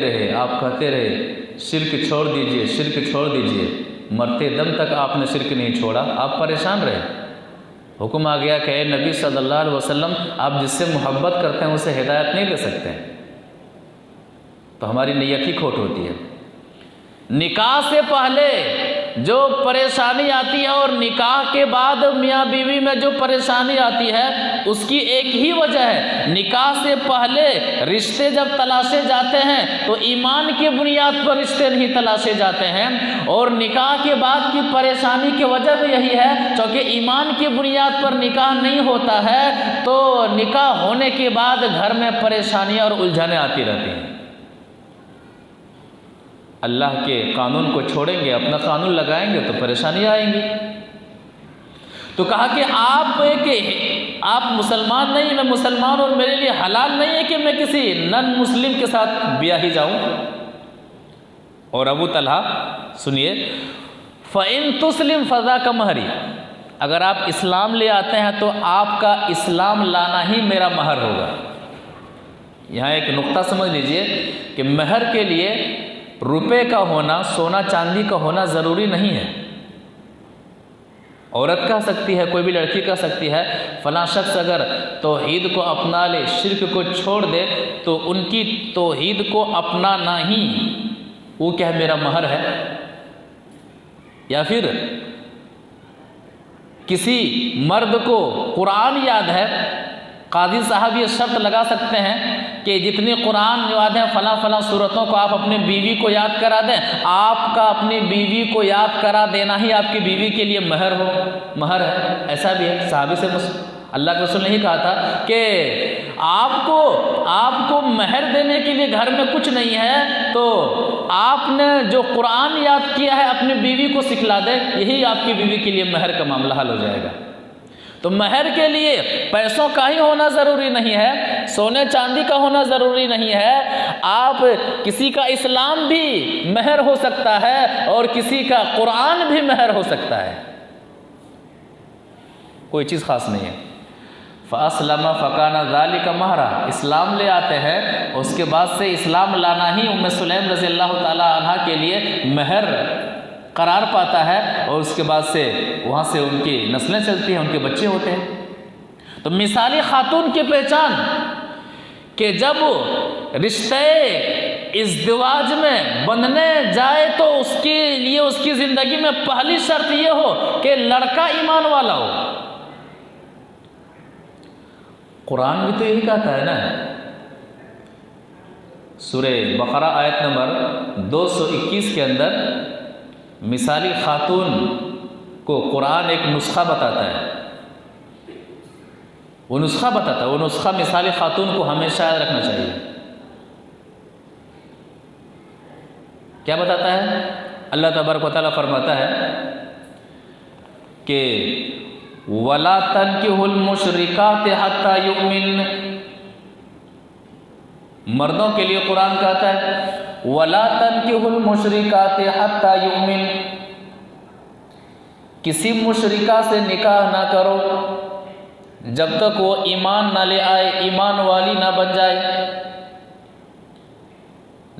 रहे शिर्क छोड़ दीजिए, शिर्क छोड़ दीजिए, मरते दम तक आपने शिर्क नहीं छोड़ा, आप परेशान रहे। हुक्म आ गया कि नबी सल्लल्लाहु अलैहि वसल्लम आप जिससे मोहब्बत करते हैं उसे हिदायत नहीं दे सकते हैं, तो हमारी नीयत ही खोट होती है। निकाह से पहले जो परेशानी आती है और निकाह के बाद मियाँ बीवी में जो परेशानी आती है उसकी एक ही वजह है। निकाह से पहले रिश्ते जब तलाशे जाते हैं तो ईमान की बुनियाद पर रिश्ते नहीं तलाशे जाते हैं, और निकाह के बाद की परेशानी की वजह भी यही है, क्योंकि ईमान की बुनियाद पर निकाह नहीं होता है तो निकाह होने के बाद घर में परेशानियाँ और उलझनें आती रहती हैं। अल्लाह के कानून को छोड़ेंगे, अपना कानून लगाएंगे तो परेशानी आएंगी। तो कहा कि आप मुसलमान नहीं, मैं मुसलमान, और मेरे लिए हलाल नहीं है कि मैं किसी नन मुस्लिम के साथ ब्याही जाऊं। और अबू तलहा सुनिए, फ़इन तुस्लिम फ़ज़ा का महरी, अगर आप इस्लाम ले आते हैं तो आपका इस्लाम लाना ही मेरा महर होगा। यहाँ एक नुक्ता समझ लीजिए कि महर के लिए रुपए का होना, सोना चांदी का होना ज़रूरी नहीं है। औरत कह सकती है, कोई भी लड़की कह सकती है, फलां शख्स अगर तौहीद को अपना ले, शिर्क को छोड़ दे, तो उनकी तौहीद को अपनाना ही वो क्या है, मेरा महर है। या फिर किसी मर्द को कुरान याद है, काजी साहब ये शर्त लगा सकते हैं कि जितनी कुरान याद है फलां फलां सूरतों को आप अपनी बीवी को याद करा दें, आपका अपनी बीवी को याद करा देना ही आपकी बीवी के लिए महर है। ऐसा भी है, साहबी से अल्लाह के रसूल ने ही कहा था कि आपको महर देने के लिए घर में कुछ नहीं है, तो आपने जो कुरान याद किया है अपनी बीवी को सिखला दे, यही आपकी बीवी के लिए महर का मामला हल हो जाएगा। तो महर के लिए पैसों का ही होना ज़रूरी नहीं है, सोने चांदी का होना ज़रूरी नहीं है, आप किसी का इस्लाम भी महर हो सकता है और किसी का कुरान भी महर हो सकता है, कोई चीज़ ख़ास नहीं है। फ़अस्लमा फ़काना ज़ालिका महरा, इस्लाम ले आते हैं, उसके बाद से इस्लाम लाना ही उम्मे सुलैम रज़ी अल्लाह ताला अन्हा के लिए महर करार पाता है, और उसके बाद से वहाँ से उनकी नस्लें चलती हैं, उनके बच्चे होते हैं। तो मिसाली खातून की पहचान कि जब रिश्ते इज़्दिवाज में बंधने जाए तो उसके लिए उसकी ज़िंदगी में पहली शर्त ये हो कि लड़का ईमान वाला हो। कुरान भी तो यही कहता है ना, सूरे बकरा आयत नंबर 221 के अंदर मिसाली खातून को कुरान एक नुस्खा बताता है, वो नुस्खा मिसाली खातून को हमेशा याद रखना चाहिए। क्या बताता है? अल्लाह तबारक व तआला फरमाता है कि वला तनकिहुल मुशरिकात हत्ता युमिन, मर्दों के लिए कुरान कहता है वला तनकिहुल मुशरिकात हत्ता युमिन, किसी मुशरिका से निकाह ना करो जब तक वो ईमान ना ले आए, ईमान वाली ना बन जाए।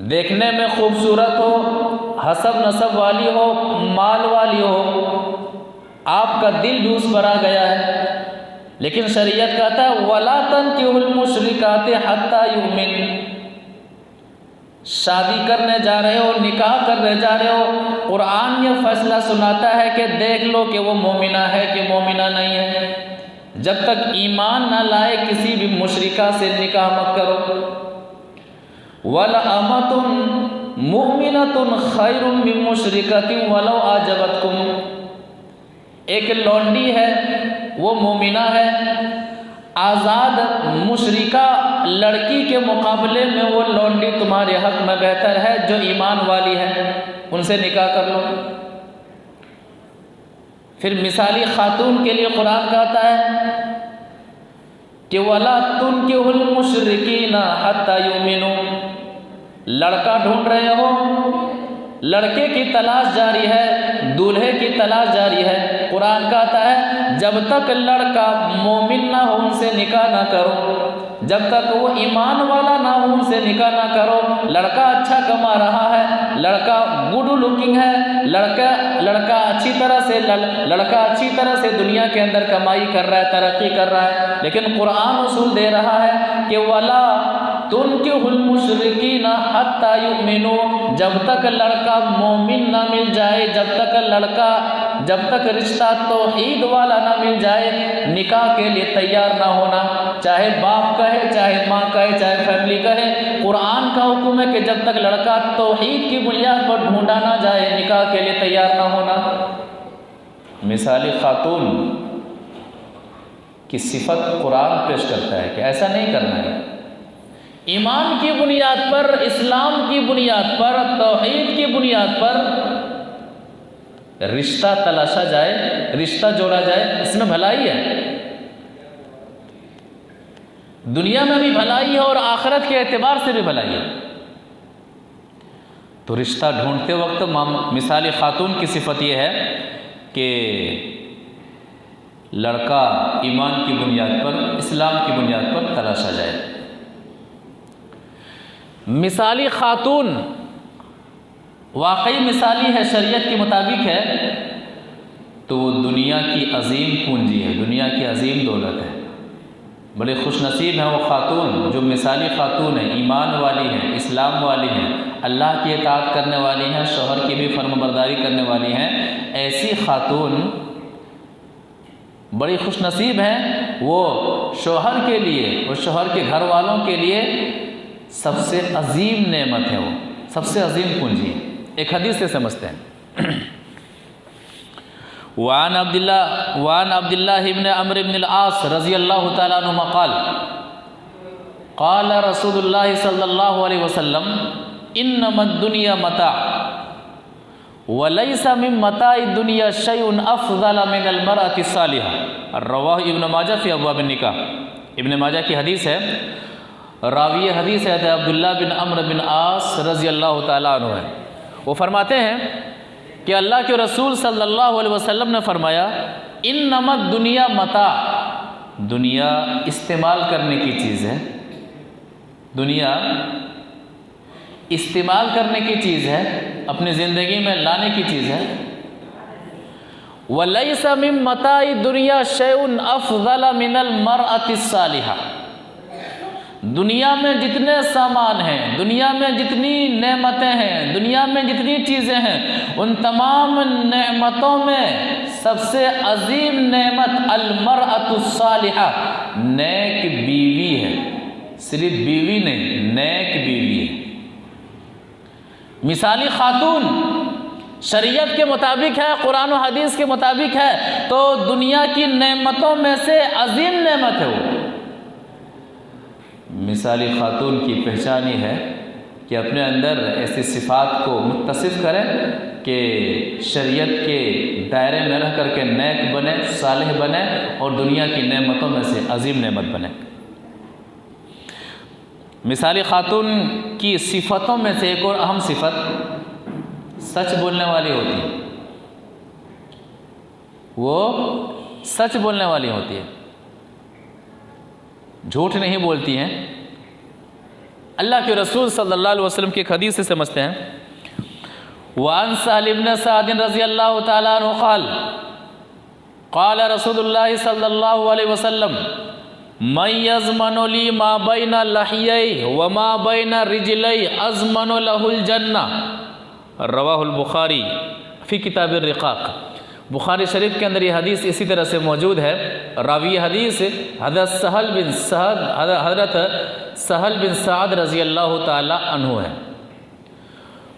देखने में खूबसूरत हो, हसब नसब वाली हो, माल वाली हो, आपका दिल भी उस पर आ गया है, लेकिन शरीयत कहता है वला तनकिहुल मुशरिकात हत्ता युमिन। शादी करने जा रहे हो, निकाह करने जा रहे हो, कुरान ये फैसला सुनाता है कि देख लो कि वो मोमिना है कि मोमिना नहीं है। जब तक ईमान ना लाए किसी भी मुशरिका से निकाह मत करो। वला अमतुन मुमिनतुन खैरुम मिन मुशरिकतिन वलौ आजबतकुम। एक लौंडी है, वो मोमिना है, आज़ाद मुशरिका लड़की के मुकाबले में वो लौंडी तुम्हारे हक में बेहतर है जो ईमान वाली है, उनसे निकाह कर लो। फिर मिसाली खातून के लिए कुरान कहता है कि वला तुनकिहुल मुशरिकीना हत्ता युमिनू। लड़का ढूंढ रहे हो, लड़के की तलाश जारी है, दूल्हे की तलाश जारी है। कुरान कहता है जब तक लड़का मोमिन ना हो उनसे निकाह ना करो, जब तक वो ईमान वाला ना हो उनसे निकाह ना करो। लड़का अच्छा कमा रहा है, लड़का गुड लुकिंग है, लड़का अच्छी तरह से दुनिया के अंदर कमाई कर रहा है, तरक्की कर रहा है, लेकिन कुरान उसूल दे रहा है कि वला तुनकिहुल मुशरिकीना हत्ता युमिनू। जब तक लड़का मोमिन ना मिल जाए, जब तक रिश्ता तौहीद वाला ना मिल जाए, निकाह के लिए तैयार ना होना। चाहे बाप कहे, चाहे माँ कहे, चाहे फैमिली कहे, कुरान का हुक्म है कि जब तक लड़का तौहीद की बुनियाद पर ढूंढा ना जाए, निकाह के लिए तैयार ना होना। मिसाली खातून की सिफत कुरान पेश करता है कि ऐसा नहीं करना है। ईमान की बुनियाद पर, इस्लाम की बुनियाद पर, तौहीद की बुनियाद पर रिश्ता तलाशा जाए, रिश्ता जोड़ा जाए, इसमें भलाई है। दुनिया में भी भलाई है और आखिरत के एतबार से भी भलाई है। तो रिश्ता ढूंढते वक्त मिसाली खातून की सिफत यह है कि लड़का ईमान की बुनियाद पर, इस्लाम की बुनियाद पर तलाशा जाए। मिसाली खातून वाकई मिसाली है, शरीयत के मुताबिक है, तो वो दुनिया की अजीम पूंजी है, दुनिया की अजीम दौलत है। बड़े खुशनसीब हैं वो खातून जो मिसाली खातून है, ईमान वाली हैं, इस्लाम वाली हैं, अल्लाह की इताअत करने वाली हैं, शौहर की भी फर्माबरदारी करने वाली हैं। ऐसी खातून बड़ी खुशनसीब हैं, वो शौहर के लिए, वो शौहर के घर वालों के लिए सबसे अजीम नेमत है, वो सबसे अजीम पूंजी है। एक हदीस से समझते हैं। वान अब्दुल्लाह इब्न अम्र इब्न अल-आस रज़ियल्लाहु तआला अन्हुमा क़ाल क़ाल रसूलुल्लाह सल्लल्लाहु अलैहि वसल्लम इन्नमद दुनिया मता व लैसा मिन मताइ दुनिया शैउन अफ़ज़ल मिनल मरअति सालिहा। रवाह इब्न माजा फ़ी अब्वाब निकाह। इब्न माजा की हदीस है, रावी हदीस है अब्दुल्लाह बिन अम्र बिन आस रज़ियल्लाहु तआला अन्हु है। वो फरमाते हैं कि अल्लाह के रसूल सल्लल्लाहु अलैहि वसल्लम ने फरमाया इन्नमद दुनिया मता। दुनिया इस्तेमाल करने की चीज़ है, दुनिया इस्तेमाल करने की चीज़ है, अपनी ज़िंदगी में लाने की चीज़ है। वलैसा मिन मताइ दुनिया शैउन अफ़ज़ल मिनल मरअति सालिहा। दुनिया में जितने सामान हैं, दुनिया में जितनी नेमतें हैं, दुनिया में जितनी चीज़ें हैं, उन तमाम नेमतों में सबसे अजीम नेमत अल-मरअतुस सालिहा, नेक बीवी है। सिर्फ बीवी नहीं, नेक बीवी है। मिसाली खातून शरीयत के मुताबिक है, कुरान और हदीस के मुताबिक है, तो दुनिया की नेमतों में से अजीम नेमत है वो। मिसाली खातून की पहचान ही है कि अपने अंदर ऐसी सिफ़ात को मुत्तसिफ़ करें कि शरीयत के दायरे में रह करके नेक बने, सालिह बने और दुनिया की नेमतों में से अजीम नेमत बने। मिसाली खातून की सिफ़तों में से एक और अहम सिफ़त सच बोलने वाली होती है। वो सच बोलने वाली होती है, झूठ नहीं बोलती हैं। अल्लाह के रसूल सल्लल्लाहु अलैहि वसल्लम की एक हदीस से समझते हैं। वान सहल इब्न सअद रज़ियल्लाहु तआला अन्हु क़ाल क़ाल रसूलुल्लाह सल्लल्लाहु अलैहि वसल्लम मन यज़मनु ली मा बैना लहियै व मा बैना रिजलै अज़मनु लहुल जन्नह, रवाहुल बुखारी फ़ी किताबिर रिक़ाक़। बुखारी शरीफ के अंदर ये हदीस इसी तरह से मौजूद है। रावी हदीस हज़रत सहल बिन सअद रज़ियल्लाहु ताला अन्हु है।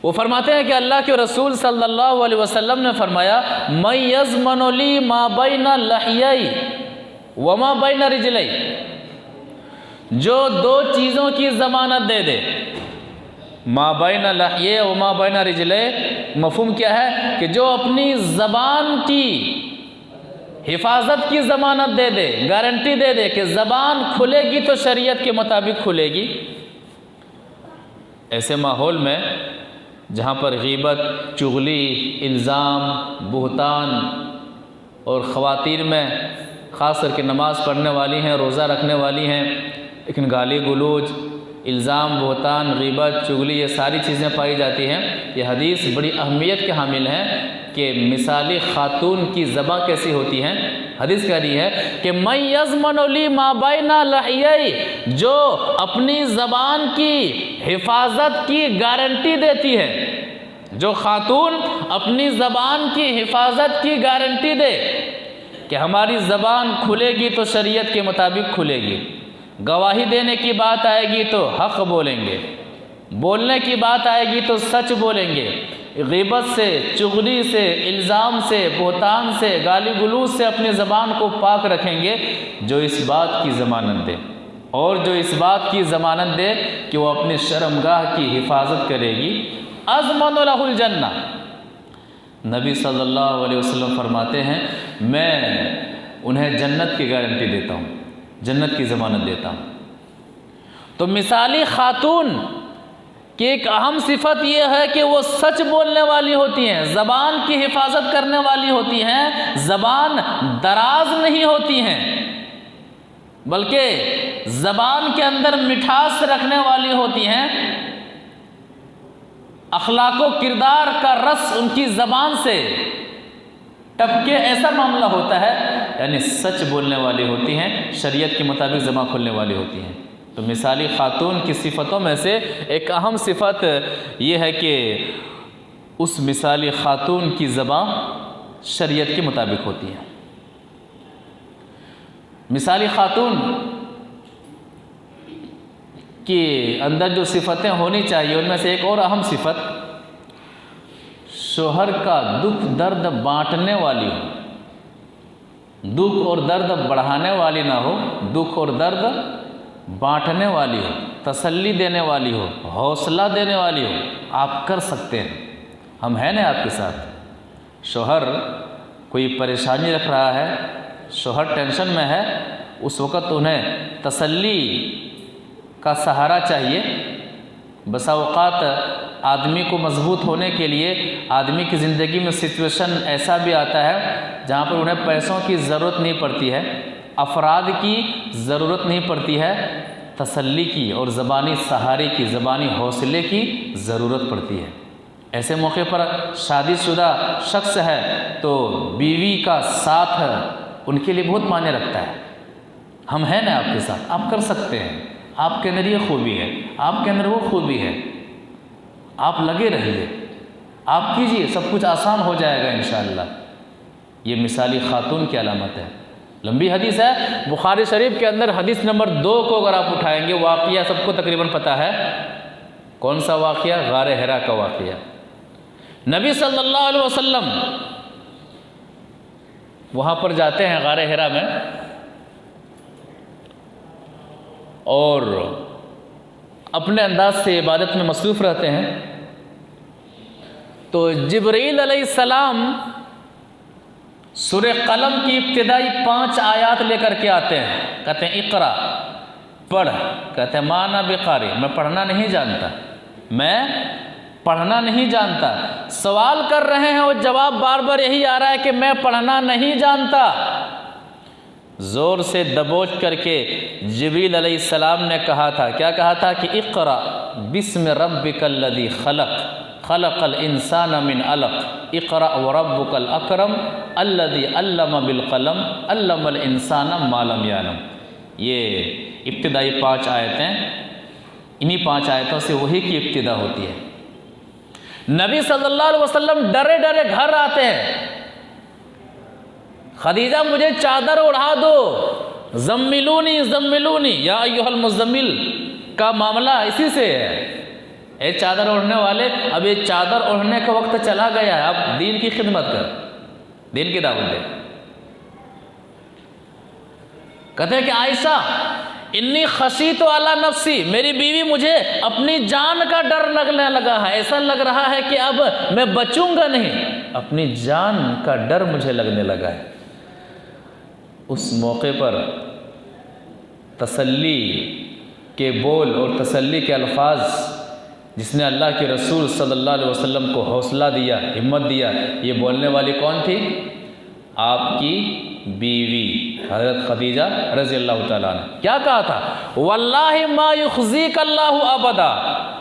वो फरमाते हैं कि अल्लाह के रसूल सल्लल्लाहु अलैहि वसल्लम ने फरमाया मैं यज़मनु ली मा बैना लहियै व मा बैना रिजलै, जो दो चीज़ों की ज़मानत दे दे, मा बैना लहियै व मा बैना रिजलै, मफ़हूम क्या है कि जो अपनी ज़बान की हिफाजत की ज़मानत दे दे, गारंटी दे दे कि ज़बान खुलेगी तो शरीयत के मुताबिक खुलेगी। ऐसे माहौल में जहाँ पर ग़ीबत, चुगली, इल्ज़ाम, बुहतान और ख़वातीन में ख़ास करके नमाज़ पढ़ने वाली हैं, रोज़ा रखने वाली हैं, लेकिन गाली गलौज, इल्ज़ाम, बुहतान, ग़ीबत, चुगली, ये सारी चीज़ें पाई जाती हैं। ये हदीस बड़ी अहमियत के हामिल हैं कि मिसाली ख़ातून की ज़बां कैसी होती हैं। हदीस कह रही है कि मैं यज़मनु ली मा बैना लहियै, जो अपनी ज़बान की हिफाजत की गारंटी देती है, जो ख़ातून अपनी ज़बान की हिफाजत की गारंटी दे कि हमारी ज़बान खुलेगी तो शरीयत के मुताबिक खुलेगी, गवाही देने की बात आएगी तो हक़ बोलेंगे, बोलने की बात आएगी तो सच बोलेंगे, ग़ीबत से, चुगली से, इल्ज़ाम से, बोहतान से, गाली गलौज से अपनी ज़बान को पाक रखेंगे, जो इस बात की ज़मानत दे, और जो इस बात की ज़मानत दे कि वो अपनी शर्मगाह की हिफाजत करेगी, अज़मनु लहुल जन्नह। नबी सल्लल्लाहु अलैहि वसल्लम फरमाते हैं मैं उन्हें जन्नत की गारंटी देता हूँ, जन्नत की ज़मानत देता हूँ। तो मिसाली ख़ातून कि एक अहम सिफत यह है कि वो सच बोलने वाली होती हैं, ज़बान की हिफाजत करने वाली होती हैं, ज़बान दराज नहीं होती हैं, बल्कि ज़बान के अंदर मिठास रखने वाली होती हैं। अखलाको किरदार का रस उनकी ज़बान से टपके, ऐसा मामला होता है, यानी सच बोलने वाली होती हैं, शरीयत के मुताबिक ज़बान खोलने वाली होती हैं। तो मिसाली ख़ातून की सिफ़तों में से एक अहम सिफ़त यह है कि उस मिसाली ख़ातून की ज़बान शरीयत के मुताबिक होती है। मिसाली ख़ातून के अंदर जो सिफ़तें होनी चाहिए उनमें से एक और अहम सिफ़त, शोहर का दुख दर्द बांटने वाली हो, दुख और दर्द बढ़ाने वाली ना हो, दुख और दर्द बांटने वाली हो, तसल्ली देने वाली हो, हौसला देने वाली हो। आप कर सकते हैं, हम हैं ना आपके साथ। शोहर कोई परेशानी रख रहा है, शोहर टेंशन में है, उस वक़्त उन्हें तसल्ली का सहारा चाहिए। बसा औक़ात आदमी को मजबूत होने के लिए आदमी की ज़िंदगी में सिचुएशन ऐसा भी आता है जहाँ पर उन्हें पैसों की ज़रूरत नहीं पड़ती है, अफराद की ज़रूरत नहीं पड़ती है, तसल्ली की और ज़बानी सहारे की, ज़बानी हौसले की ज़रूरत पड़ती है। ऐसे मौके पर शादीशुदा शख्स है तो बीवी का साथ उनके लिए बहुत मायने रखता है। हम हैं ना आपके साथ, आप कर सकते हैं, आपके अंदर ये खूबी है, आपके अंदर वो खूबी है, आप लगे रहिए, आप कीजिए, सब कुछ आसान हो जाएगा इंशाअल्लाह। ये मिसाली ख़ातून की अलामत है। लंबी हदीस है, बुखारी शरीफ के अंदर हदीस नंबर 2 को अगर आप उठाएंगे, वाक़िया सबको तकरीबन पता है। कौन सा वाक़िया? गारे हिरा का वाक़िया। नबी सल्लल्लाहु अलैहि वसल्लम वहाँ पर जाते हैं गारे हिरा में, और अपने अंदाज से इबादत में मसरूफ़ रहते हैं। तो जिब्रील अलैहिस्सलाम सूरह कलम की इब्तिदाई 5 आयात लेकर के आते हैं, कहते हैं इक़रा, पढ़। कहते हैं माना बिकारी, मैं पढ़ना नहीं जानता, मैं पढ़ना नहीं जानता। सवाल कर रहे हैं और जवाब बार बार यही आ रहा है कि मैं पढ़ना नहीं जानता। ज़ोर से दबोच करके जिब्रील अलैहिस्सलाम ने कहा था, क्या कहा था कि इक़रा बिस्मि रब्बिकल्लज़ी खलक़ खलक़ल इंसाना मिन अलक़ इक़रा व रब्बुकल अकरम अल्लज़ी अल्लम बिल क़लम अल्लमल इंसाना मा लम यअलम। ये इब्तिदाई 5 आयतें, इन्हीं 5 आयतों से वही की इब्तिदा होती है। नबी सल्लल्लाहु अलैहि वसल्लम डरे डरे घर आते हैं, खदीजा मुझे चादर उड़ा दो, ज़म्मिलूनी ज़म्मिलूनी या अय्युहल मुज़्ज़म्मिल का मामला इसी से है। ए चादर ओढ़ने वाले, अब ये चादर ओढ़ने का वक्त चला गया है, अब दीन की खिदमत कर, दीन की दावत दे। कहते हैं कि आयशा इन्नी खशीत अला नफ्सी, मेरी बीवी मुझे अपनी जान का डर लगने लगा है, ऐसा लग रहा है कि अब मैं बचूंगा नहीं, अपनी जान का डर मुझे लगने लगा है। उस मौके पर तसल्ली के बोल और तसल्ली के अल्फाज जिसने अल्लाह के रसूल सल्लल्लाहु अलैहि वसल्लम को हौसला दिया, हिम्मत दिया, ये बोलने वाली कौन थी? आपकी बीवी हज़रत खदीजा रज़ी अल्लाह ताला अन्हा। क्या कहा था? वल्लाहि मा युख़ज़ीक अल्लाहु अबदा,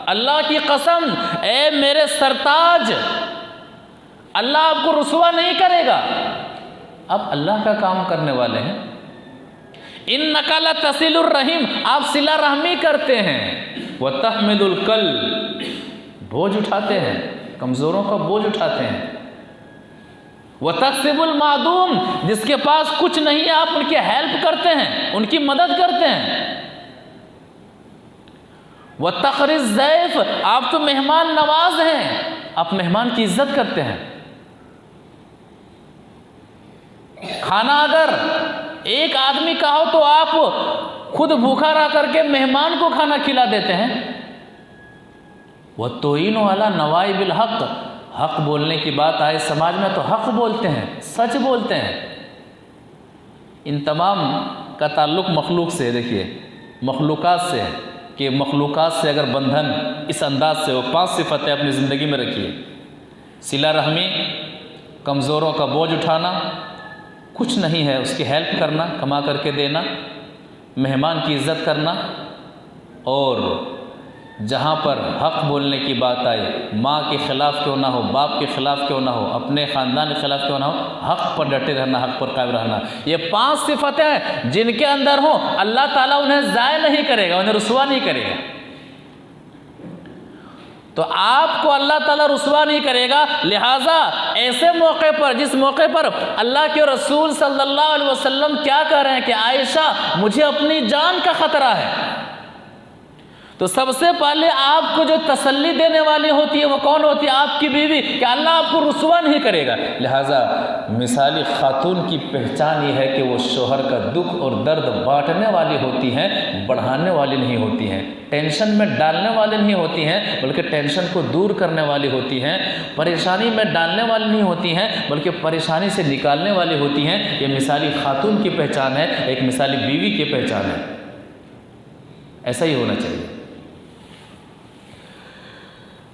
अल्लाह की कसम ए मेरे सरताज, अल्लाह आपको रुसवा नहीं करेगा। अब अल्लाह का काम करने वाले हैं। इन्नका लतसिलुर रहीम, आप सिला रहमी करते हैं। व तहमिदुल कल, बोझ उठाते हैं, कमज़ोरों का बोझ उठाते हैं। व तक्सिबुल मादूम, जिसके पास कुछ नहीं है आप उनकी हेल्प करते हैं, उनकी मदद करते हैं। व तखरिज ज़ैफ, आप तो मेहमान नवाज हैं, आप मेहमान की इज्जत करते हैं। खाना अगर एक आदमी का हो तो आप खुद भूखा रह करके मेहमान को खाना खिला देते हैं। वह तोईन वाला नवाई बिल हक, हक बोलने की बात आए समाज में तो हक बोलते हैं, सच बोलते हैं। इन तमाम का ताल्लुक़ मखलूक से, देखिए मखलूक़ात से है कि मखलूक़ात से अगर बंधन इस अंदाज से हो, 5 सिफ़तें अपनी ज़िंदगी में रखिए। सिला रहमी, कमज़ोरों का बोझ उठाना, कुछ नहीं है उसकी हेल्प करना, कमा करके देना, मेहमान की इज़्ज़त करना, और जहाँ पर हक़ बोलने की बात आए, माँ के ख़िलाफ़ क्यों ना हो, बाप के ख़िलाफ़ क्यों ना हो, अपने ख़ानदान के ख़िलाफ़ क्यों ना हो, हक़ पर डटे रहना, हक़ पर कायम रहना। ये 5 सिफ़तें हैं जिनके अंदर हो, अल्लाह ताला उन्हें ज़ाय नहीं करेगा, उन्हें रुसवा नहीं करेगा। तो आपको अल्लाह ताला रुसवा नहीं करेगा। लिहाजा ऐसे मौके पर, जिस मौके पर अल्लाह के रसूल सल्लल्लाहु अलैहि वसल्लम क्या कह रहे हैं कि आयशा मुझे अपनी जान का ख़तरा है, तो सबसे पहले आपको जो तसल्ली देने वाली होती है वो कौन होती है? आपकी बीवी, कि अल्लाह आपको रुसवा नहीं करेगा। लिहाजा मिसाली खातून की पहचान ये है कि वो शोहर का दुख और दर्द बांटने वाली होती हैं, बढ़ाने वाली नहीं होती हैं, टेंशन में डालने वाली नहीं होती हैं, बल्कि टेंशन को दूर करने वाली होती हैं, परेशानी में डालने वाली नहीं होती हैं, बल्कि परेशानी से निकालने वाली होती हैं। ये मिसाली खातून की पहचान है, एक मिसाली बीवी की पहचान है। ऐसा ही होना चाहिए।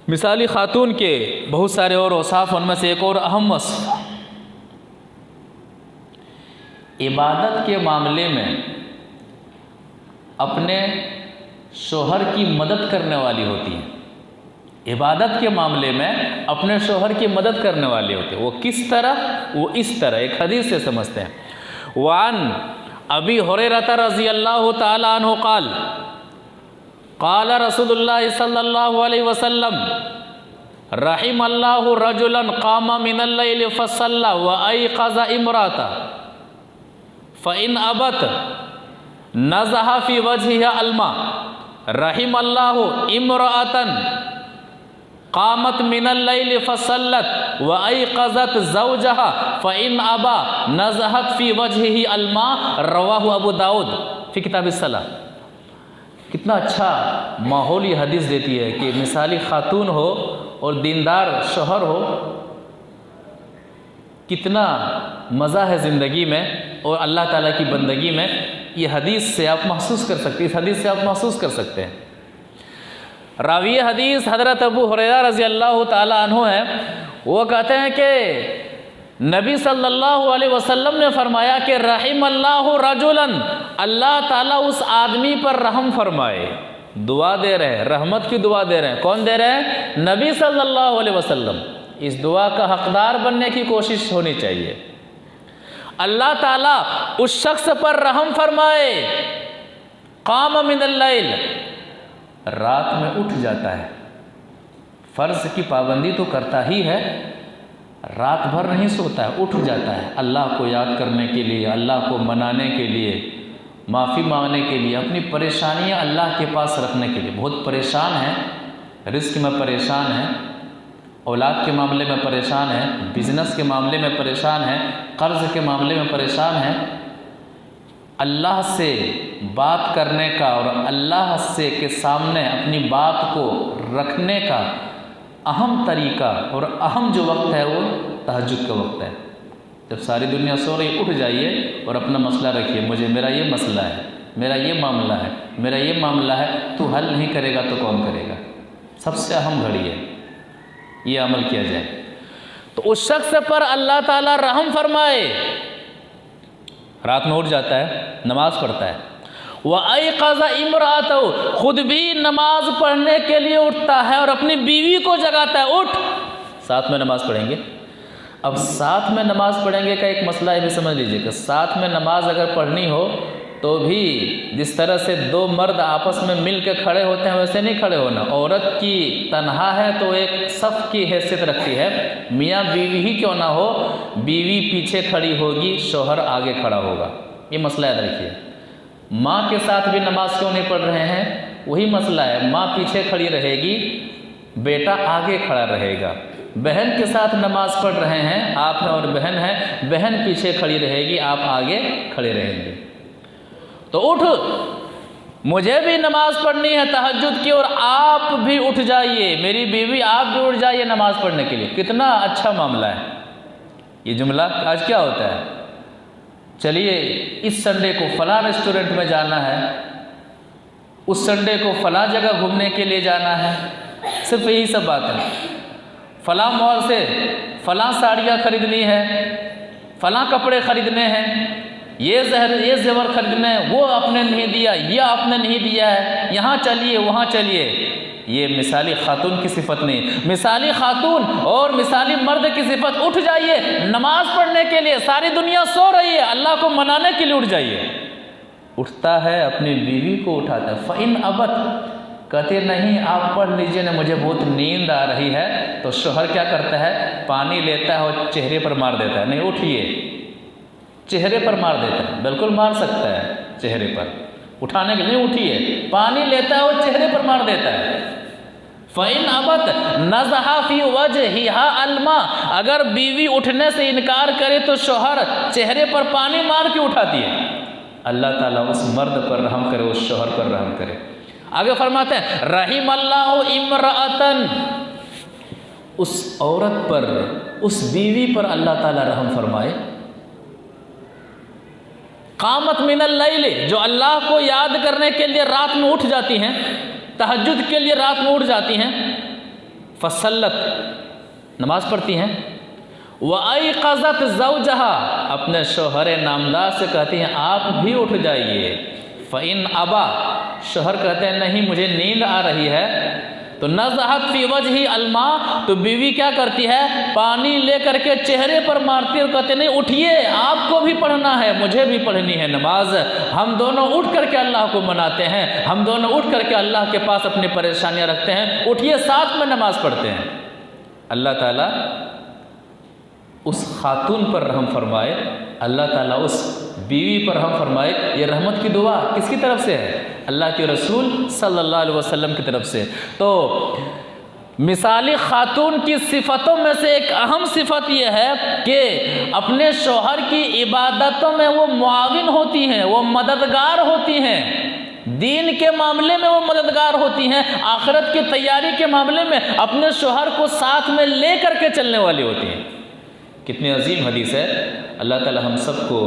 मिसाली खातून के बहुत सारे और औसाफ, उनमें से एक और अहम वस्फ, इबादत के मामले में अपने शोहर की मदद करने वाली होती है। इबादत के मामले में अपने शोहर की मदद करने वाली होती है। वो किस तरह? वो इस तरह, एक हदीस से समझते हैं। वान अबी हुरैरा रज़ी अल्लाह तआला अन्हु क़ाल क़ाल रसूलुल्लाह सल्लल्लाहु अलैहि वसल्लम रहिमल्लाहु रजुलन क़ामा मिनल लैल फसल्ला व अयक़ज़ इम्राता फ़इन अबत नज़हा फ़ी वजहिहा अलमा रहिमल्लाहु इम्राअतन क़ामत मिनल लैल फसल्लत व अयक़ज़त ज़ौजहा फ़इन अबा नज़हत फ़ी वजहिही अलमा। रवाहु अबू दाऊद फ़ी किताबिस सलाह। कितना अच्छा माहौल ये हदीस देती है कि मिसाली खातून हो और दीनदार शोहर हो, कितना मज़ा है ज़िंदगी में और अल्लाह ताला की बंदगी में। ये हदीस से आप महसूस कर सकते हैं, इस हदीस से आप महसूस कर सकते हैं। रावी हदीस हज़रत अबू हुरैरा रज़ी अल्लाह ताला अन्हु हैं। वो कहते हैं कि नबी सल्लल्लाहु अलैहि वसल्लम ने फरमाया कि रहिमल्लाहु रजुलन, अल्लाह ताला उस आदमी पर रहम फरमाए। दुआ दे रहे हैं, रहमत की दुआ दे रहे हैं। कौन दे रहे हैं? नबी सल्लल्लाहु अलैहि वसल्लम। इस दुआ का हकदार बनने की कोशिश होनी चाहिए। अल्लाह ताला उस शख्स पर रहम फरमाए, क़ाम मिनल लैल, रात में उठ जाता है। फ़र्ज़ की पाबंदी तो करता ही है, रात भर नहीं सोता है, उठ जाता है अल्लाह को याद करने के लिए, अल्लाह को मनाने के लिए, माफ़ी मांगने के लिए, अपनी परेशानियां अल्लाह के पास रखने के लिए। बहुत परेशान है, रिस्क में परेशान है, औलाद के मामले में परेशान है, बिज़नेस के मामले में परेशान है, कर्ज़ के मामले में परेशान है। अल्लाह से बात करने का और अल्लाह से के सामने अपनी बात को रखने का अहम तरीका और अहम जो वक्त है वो तहज्जुद का वक्त है। जब सारी दुनिया सो रही, उठ जाइए और अपना मसला रखिए। मुझे मेरा ये मसला है, मेरा ये मामला है, मेरा ये मामला है। तू हल नहीं करेगा तो कौन करेगा? सबसे अहम घड़ी है, ये अमल किया जाए। तो उस शख्स पर अल्लाह ताला रहम फरमाए, रात में उठ जाता है, नमाज पढ़ता है। वह अयक़ज़ा इम्राअतहु, खुद भी नमाज पढ़ने के लिए उठता है और अपनी बीवी को जगाता है, उठ साथ में नमाज पढ़ेंगे। अब साथ में नमाज पढ़ेंगे का एक मसला है, भी समझ लीजिएगा। साथ में नमाज अगर पढ़नी हो तो भी जिस तरह से दो मर्द आपस में मिल के खड़े होते हैं वैसे नहीं खड़े होना। औरत की तन्हा है तो एक सफ़ की हैसियत रखती है। मियाँ बीवी ही क्यों ना हो, बीवी पीछे खड़ी होगी, शौहर आगे खड़ा होगा। ये मसला याद रखिए। माँ के साथ भी नमाज क्यों नहीं पढ़ रहे हैं, वही मसला है। माँ पीछे खड़ी रहेगी, बेटा आगे खड़ा रहेगा। बहन के साथ नमाज पढ़ रहे हैं, आप हैं और बहन है, बहन पीछे खड़ी रहेगी, आप आगे खड़े रहेंगे। तो उठ, मुझे भी नमाज पढ़नी है तहज्जुद की, और आप भी उठ जाइए, मेरी बीवी आप भी उठ जाइए नमाज पढ़ने के लिए। कितना अच्छा मामला है ये जुमला। आज क्या होता है, चलिए इस संडे को फलां रेस्टोरेंट में जाना है, उस संडे को फलां जगह घूमने के लिए जाना है, सिर्फ यही सब बात है। फलां मॉल से फलां साड़ियाँ खरीदनी है, फलां कपड़े खरीदने हैं, ये जेवर खरीदने हैं, वो आपने नहीं दिया, ये आपने नहीं दिया है, यहाँ चलिए वहाँ चलिए। ये मिसाली खातून की सिफत नहीं। मिसाली खातून और मिसाली मर्द की सिफत, उठ जाइए नमाज पढ़ने के लिए। सारी दुनिया सो रही है, अल्लाह को मनाने के लिए उठ जाइए। उठता है, अपनी बीवी को उठाता है। फ़इन अबत, कहते नहीं आप पढ़ लीजिए ना, मुझे बहुत नींद आ रही है। तो शौहर क्या करता है, पानी लेता है और चेहरे पर मार देता है। नहीं उठिए, चेहरे पर मार देता है। बिल्कुल मार सकता है चेहरे पर, उठाने के लिए उठिए। पानी लेता है और चेहरे पर मार देता है। फ़इन अबत नज़हा फ़ी वजहिहा अलमा, अगर बीवी उठने से इनकार करे तो शौहर चेहरे पर पानी मार के उठाती है। अल्लाह ताला उस मर्द पर रहम करे, उस शौहर पर रहम करे। आगे फरमाते हैं रहिमल्लाहु इम्राअतन, उस औरत पर, उस बीवी पर अल्लाह ताला रहम फरमाए। क़ामत मिनल लैल, जो अल्लाह को याद करने के लिए रात में उठ जाती हैं, तहज्जुद के लिए रात में उठ जाती हैं। फसल्लत, नमाज पढ़ती हैं। व अयक़ज़त ज़ौजहा, अपने शौहर नामदार से कहती हैं आप भी उठ जाइए। फ़इन अबा, शौहर कहते हैं नहीं मुझे नींद आ रही है। तो नज़हत फ़ी वजही अलमा, तो बीवी क्या करती है, पानी लेकर के चेहरे पर मारती है और कहते नहीं उठिए, आपको भी पढ़ना है, मुझे भी पढ़नी है नमाज। हम दोनों उठ करके अल्लाह को मनाते हैं, हम दोनों उठ करके अल्लाह के पास अपनी परेशानियां रखते हैं। उठिए, साथ में नमाज पढ़ते हैं। अल्लाह ताला उस खातून पर रहम फरमाए, अल्लाह ताला उस बीवी पर रहम फरमाए। ये रहमत की दुआ किसकी तरफ से है, अल्लाह के रसूल सल्लल्लाहु अलैहि वसल्लम की तरफ से। तो मिसाली खातून की सिफ़तों में से एक अहम सिफ़त यह है कि अपने शौहर की इबादतों में वो मुआविन होती हैं, वो मददगार होती हैं। दीन के मामले में वो मददगार होती हैं, आखिरत की तैयारी के मामले में अपने शौहर को साथ में ले करके चलने वाली होती हैं। कितनी अजीम हदीस है। अल्लाह ताला हम सबको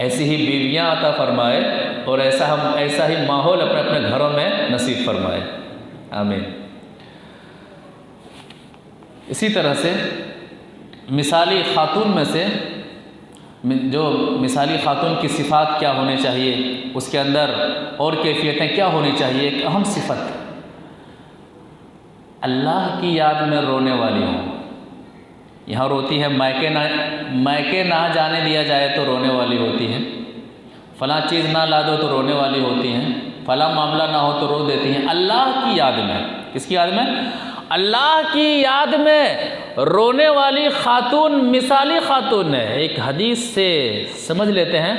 ऐसी ही बीवियाँ अता फरमाए और ऐसा ही माहौल अपने अपने घरों में नसीब फरमाए। आमीन। इसी तरह से मिसाली ख़ातून में से जो मिसाली ख़ातून की सिफ़ात क्या होनी चाहिए, उसके अंदर और कैफियतें क्या होनी चाहिए। एक अहम सिफ़त, अल्लाह की याद में रोने वाली हों। यहाँ रोती है, मायके ना जाने दिया जाए तो रोने वाली होती हैं, फ़लाँ चीज़ ना ला दो तो रोने वाली होती हैं, फ़लाँ मामला ना हो तो रो देती हैं। अल्लाह की याद में, किसकी याद में? अल्लाह की याद में रोने वाली खातून मिसाली खातून है। एक हदीस से समझ लेते हैं।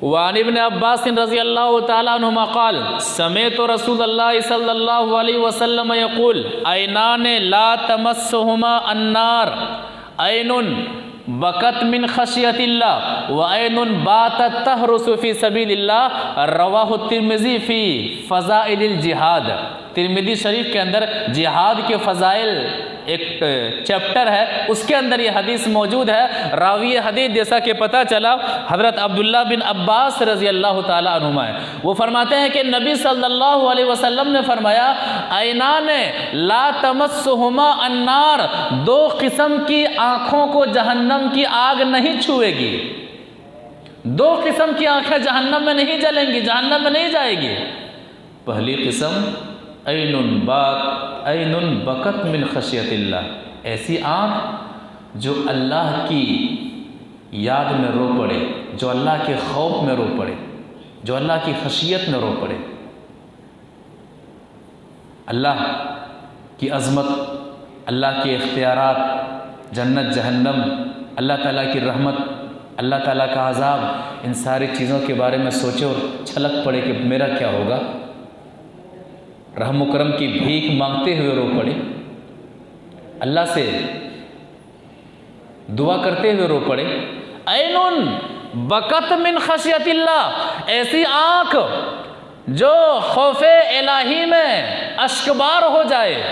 वान इब्न अब्बास रज़ी अल्लाह तआला अन्हुमा क़ाल समेअतु रसूलल्लाह सल्लल्लाहु अलैहि वसल्लम यक़ूल ऐनान ला तमस्सुहुमा अन्नार ऐनुन बकत मिन खशियतिल्लाह व ऐनुन बातत तहरुसु फी सबीलिल्लाह रवाहु तिर्मिज़ी फ़ी फ़ज़ाइलिल जिहाद। तिर्मिज़ी शरीफ के अंदर जिहाद के फ़ज़ाइल एक चैप्टर है, उसके अंदर ये हदीस मौजूद है। रावी हदीस जैसा कि पता चला हज़रत अब्दुल्ला बिन अब्बास रज़ी अल्लाह ताला अन्हुमा है। वो फरमाते हैं कि नबी सल्लल्लाहु अलैहि वसल्लम ने फरमाया ऐनान ला तमस्सुहुमा अन्नार, दो किस्म की आँखों को जहन्नम की आग नहीं छुएगी। दो किस्म की आँखें जहन्नम में नहीं जलेंगी, जहन्नम में नहीं जाएगी। पहली किस्म ऐनुन बकत मिन खशियतिल्लाह, ऐसी आँख जो अल्लाह की याद में रो पड़े, जो अल्लाह के खौफ में रो पड़े, जो अल्लाह की खशियत में रो पड़े। अल्लाह की अज़मत, अल्लाह के इख्तियारात, जन्नत जहन्नम, अल्लाह ताला की रहमत, अल्लाह ताला का अज़ाब, इन सारी चीज़ों के बारे में सोचे और छलक पड़े कि मेरा क्या होगा। रहम करम की भीख मांगते हुए रो पड़े, अल्लाह से दुआ करते हुए रो पड़े। ऐनुन बकत मिन खशियतिल्लाह, ऐसी आँख जो खौफे इलाही में अश्कबार हो जाए,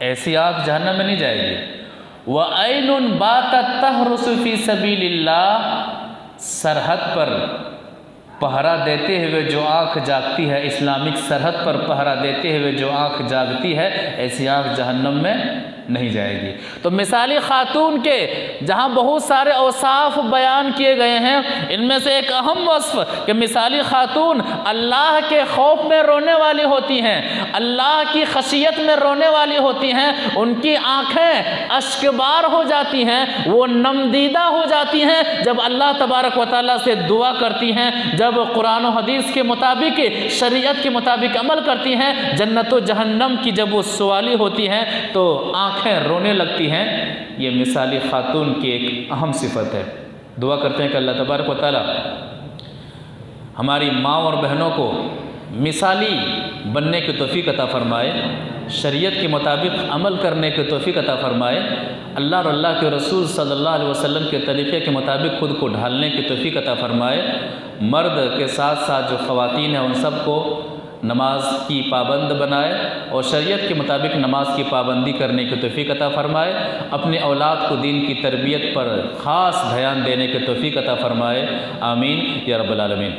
ऐसी आँख जहन्नम में नहीं जाएगी। व ऐनुन बातत तहरुसु फी सबीलिल्लाह, सरहद पर पहरा देते हुए जो आँख जागती है, इस्लामिक सरहद पर पहरा देते हुए जो आँख जागती है, ऐसी आँख जहन्नम में नहीं जाएगी। तो मिसाली खातून के जहाँ बहुत सारे औसाफ बयान किए गए हैं, इनमें से एक अहम वस्फ कि मिसाली खातून अल्लाह के खौफ में रोने वाली होती हैं, अल्लाह की खशियत में रोने वाली होती हैं। उनकी आँखें अश्कबार हो जाती हैं, वो नमदीदा हो जाती हैं जब अल्लाह तबारक व तआला से दुआ करती हैं, जब कुरान और हदीस के मुताबिक, शरीयत के मुताबिक अमल करती हैं, जन्नत व जहन्नम की जब वो सवाली होती हैं तो आँखें रोने लगती हैं। ये मिसाली खातून की एक अहम सिफत है। दुआ करते हैं कि अल्लाह तबारक व तआला हमारी माँ और बहनों को मिसाली बनने की तौफीक अता फरमाए, शरीयत के मुताबिक अमल करने की तौफीक अता फरमाए, अल्लाह और अल्लाह के रसूल सल्लल्लाहु अलैहि वसल्लम के तरीक़े के मुताबिक ख़ुद को ढालने की तौफीक अता फरमाए। मर्द के साथ साथ जो ख़वातीन हैं उन सबको नमाज की पाबंद बनाए और शरीयत के मुताबिक नमाज की पाबंदी करने की तौफीक अता फरमाए। अपने औलाद को दीन की तरबियत पर ख़ास ध्यान देने की तौफीक अता फरमाए। आमीन या रब्बल आलमीन।